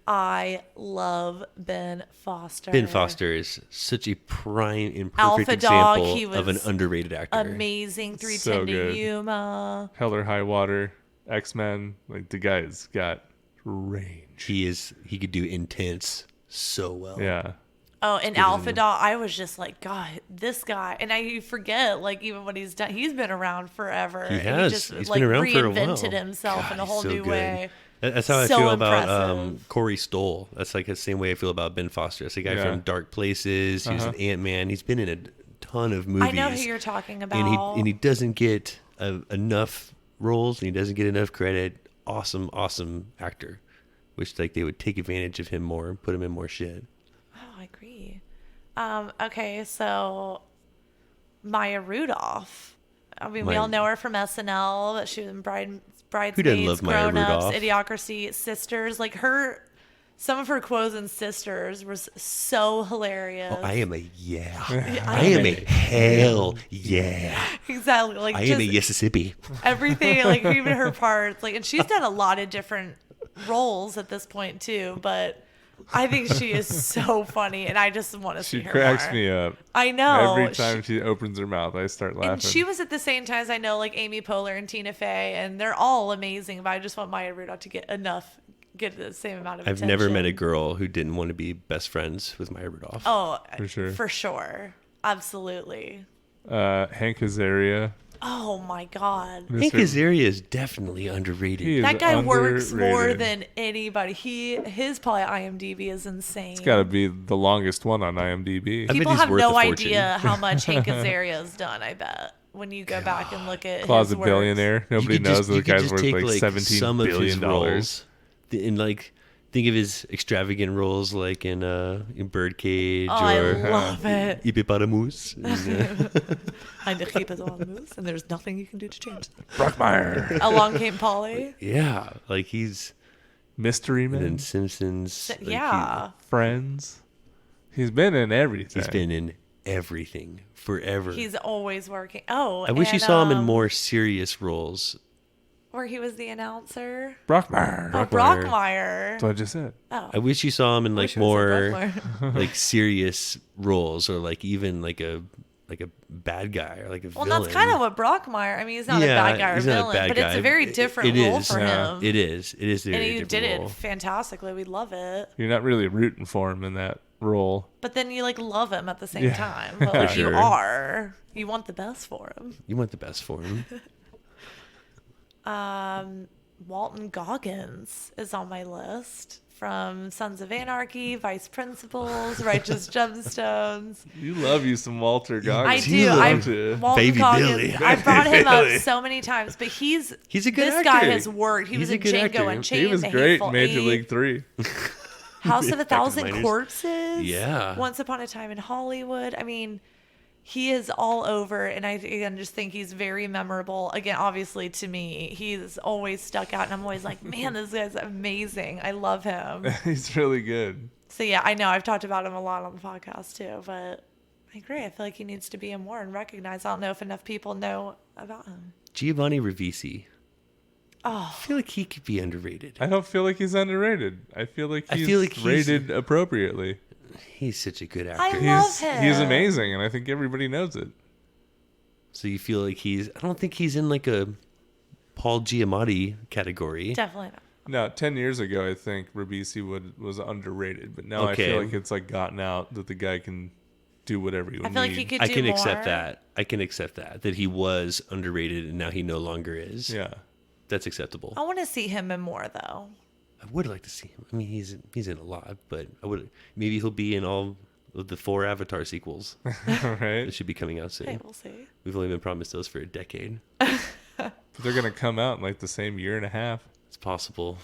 I love Ben Foster. Ben Foster is such a prime and perfect Alpha Dog, example he of an was underrated actor. Amazing. 310 So to good. Yuma. Hell or High Water, X-Men. Like the guy's got range. He could do intense so well. Yeah. Oh, and good, Alpha isn't he? Dog, I was just like, God, this guy. And you forget, like, even what he's done. He's been around forever. He And has. just, He's like, been around for a while. reinvented himself God, in a he's whole so new good. way. That's how I So feel about impressive. Corey Stoll. That's like the same way I feel about Ben Foster. It's a guy Yeah. from Dark Places. He was an Ant-Man. He's been in a ton of movies. I know who you're talking about. And he doesn't get enough roles, and he doesn't get enough credit. Awesome actor. Wish like they would take advantage of him more and put him in more shit. Oh, I agree. Okay, so Maya Rudolph. I mean, we Maya- all know her from SNL. That she was in Bridesmaids, love Maya Grown Ups, Rudolph? Idiocracy, Sisters. Like some of her quotes in Sisters was so hilarious. I am a I am a hell yeah. Exactly. Like I just am a Mississippi. everything, like even her parts. Like, and she's done a lot of different roles at this point too. But I think she is so funny, and I just want to see She her cracks more. me up. I know. Every time she opens her mouth, I start laughing. And she was at the same time as I know, like Amy Poehler and Tina Fey, and they're all amazing. But I just want Maya Rudolph to get the same amount of I've attention. never met a girl who didn't want to be best friends with Maya Rudolph. Oh, For sure. for sure, absolutely. Hank Azaria. Oh my God. Hank Azaria is definitely underrated. He is That guy works more underrated. than anybody. His probably IMDb is insane. It's got to be the longest one on IMDb. I bet People he's have worth no a fortune. idea how much Hank Azaria has done, I bet. When you go back and look at Closet his works. billionaire. Nobody knows the guy's worth take, like $17 some of his billion. roles, and like think of his extravagant roles like in Birdcage Oh, I or love it. Hippopotamus. I to keep it on loose, and there's nothing you can do to change it. Brockmire. Along came Polly. Yeah, like he's Mystery and then Man. Simpsons. like, Yeah. Friends. He's been in everything. he's been in everything forever. He's always working. Oh, I wish you and, saw him in more serious roles. where he was the announcer. Brockmire. Oh, Brockmire. That's what I just said. I wish you saw him in like Wish it was more Brockmire. like serious roles, or like even like a bad guy or like a Well, villain. that's kind of what Brockmire. I mean, he's not a Yeah, bad guy or he's not a villain, bad but it's guy. a very different It role is. for him. It is. It is a And very he different did role. it fantastically. We love it. You're not really rooting for him in that role. But then you like love him at the same Yeah. time. But For like sure. you are. You want the best for him. You want the best for him. Walton Goggins is on my list from Sons of Anarchy, Vice Principals, Righteous Gemstones. You love you some Walter I Goggins. do. I don't you? Walton Baby Goggins. Billy. I brought him Billy. up so many times, but he's a good this guy actor. has worked. He He's was a in good Django actor. Unchained. He was The great Hateful in Major Eight, League 3. House of a Back to Thousand minors. Corpses. Yeah. Once Upon a Time in Hollywood. I mean, he is all over, and I again just think he's very memorable. Again, obviously to me, he's always stuck out, and I'm always like, man, this guy's amazing. I love him. He's really good. So yeah, I know I've talked about him a lot on the podcast too, but I agree. I feel like he needs to be in more and recognized. I don't know if enough people know about him. Giovanni Ribisi. Oh, I feel like he could be underrated. I don't feel like he's underrated. I feel like I he's, feel like he's- rated appropriately. He's such a good I actor. love him. He's amazing, and I think everybody knows it. So you feel like I don't think he's in like a Paul Giamatti category. Definitely not. No, 10 years ago, I think Ribisi was underrated, but now I Okay. feel like it's like gotten out that the guy can do whatever you I need. feel like he could I do can more. accept that. I can accept that he was underrated and now he no longer is. Yeah. That's acceptable. I want to see him in more though. I would like to see him. I mean, he's in a lot, but maybe he'll be in all of the 4 Avatar sequels Right? that should be coming out soon. Hey, we'll see. We've only been promised those for a decade. But they're going to come out in like the same year and a half. It's possible.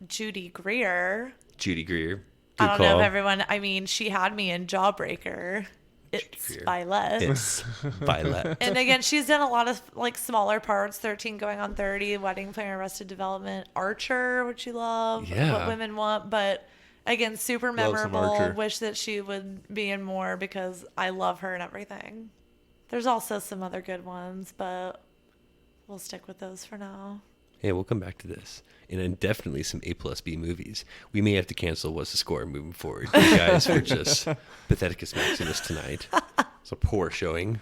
Judy Greer. Judy Greer. Good I don't call. know if everyone. I mean, she had me in Jawbreaker. It's Greer. Violet. It's Violet. And again, she's done a lot of like smaller parts. 13 Going on 30, Wedding Planner, Arrested Development, Archer, which you love. Yeah. What Women Want. But again, super Love some memorable. Archer. Wish that she would be in more because I love her and everything. There's also some other good ones, but we'll stick with those for now. Yeah, we'll come back to this. And then definitely some A+B movies. We may have to cancel What's the Score moving forward. You guys were just Patheticus Maximus tonight. It's a poor showing.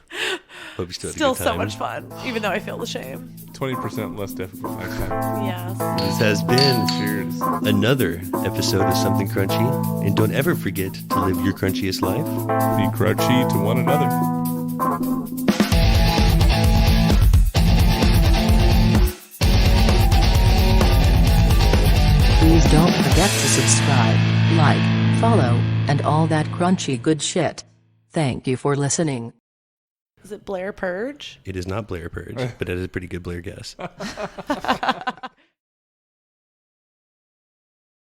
Hope you still had a Still good so time. much fun, even though I feel the shame. 20% less difficult next time. Yes. This has been Cheers. another episode of Something Crunchy. And don't ever forget to live your crunchiest life. Be crunchy to one another. Please don't forget to subscribe, like, follow, and all that crunchy good shit. Thank you for listening. Is it Blair Purge? It is not Blair Purge, but it is a pretty good Blair guess.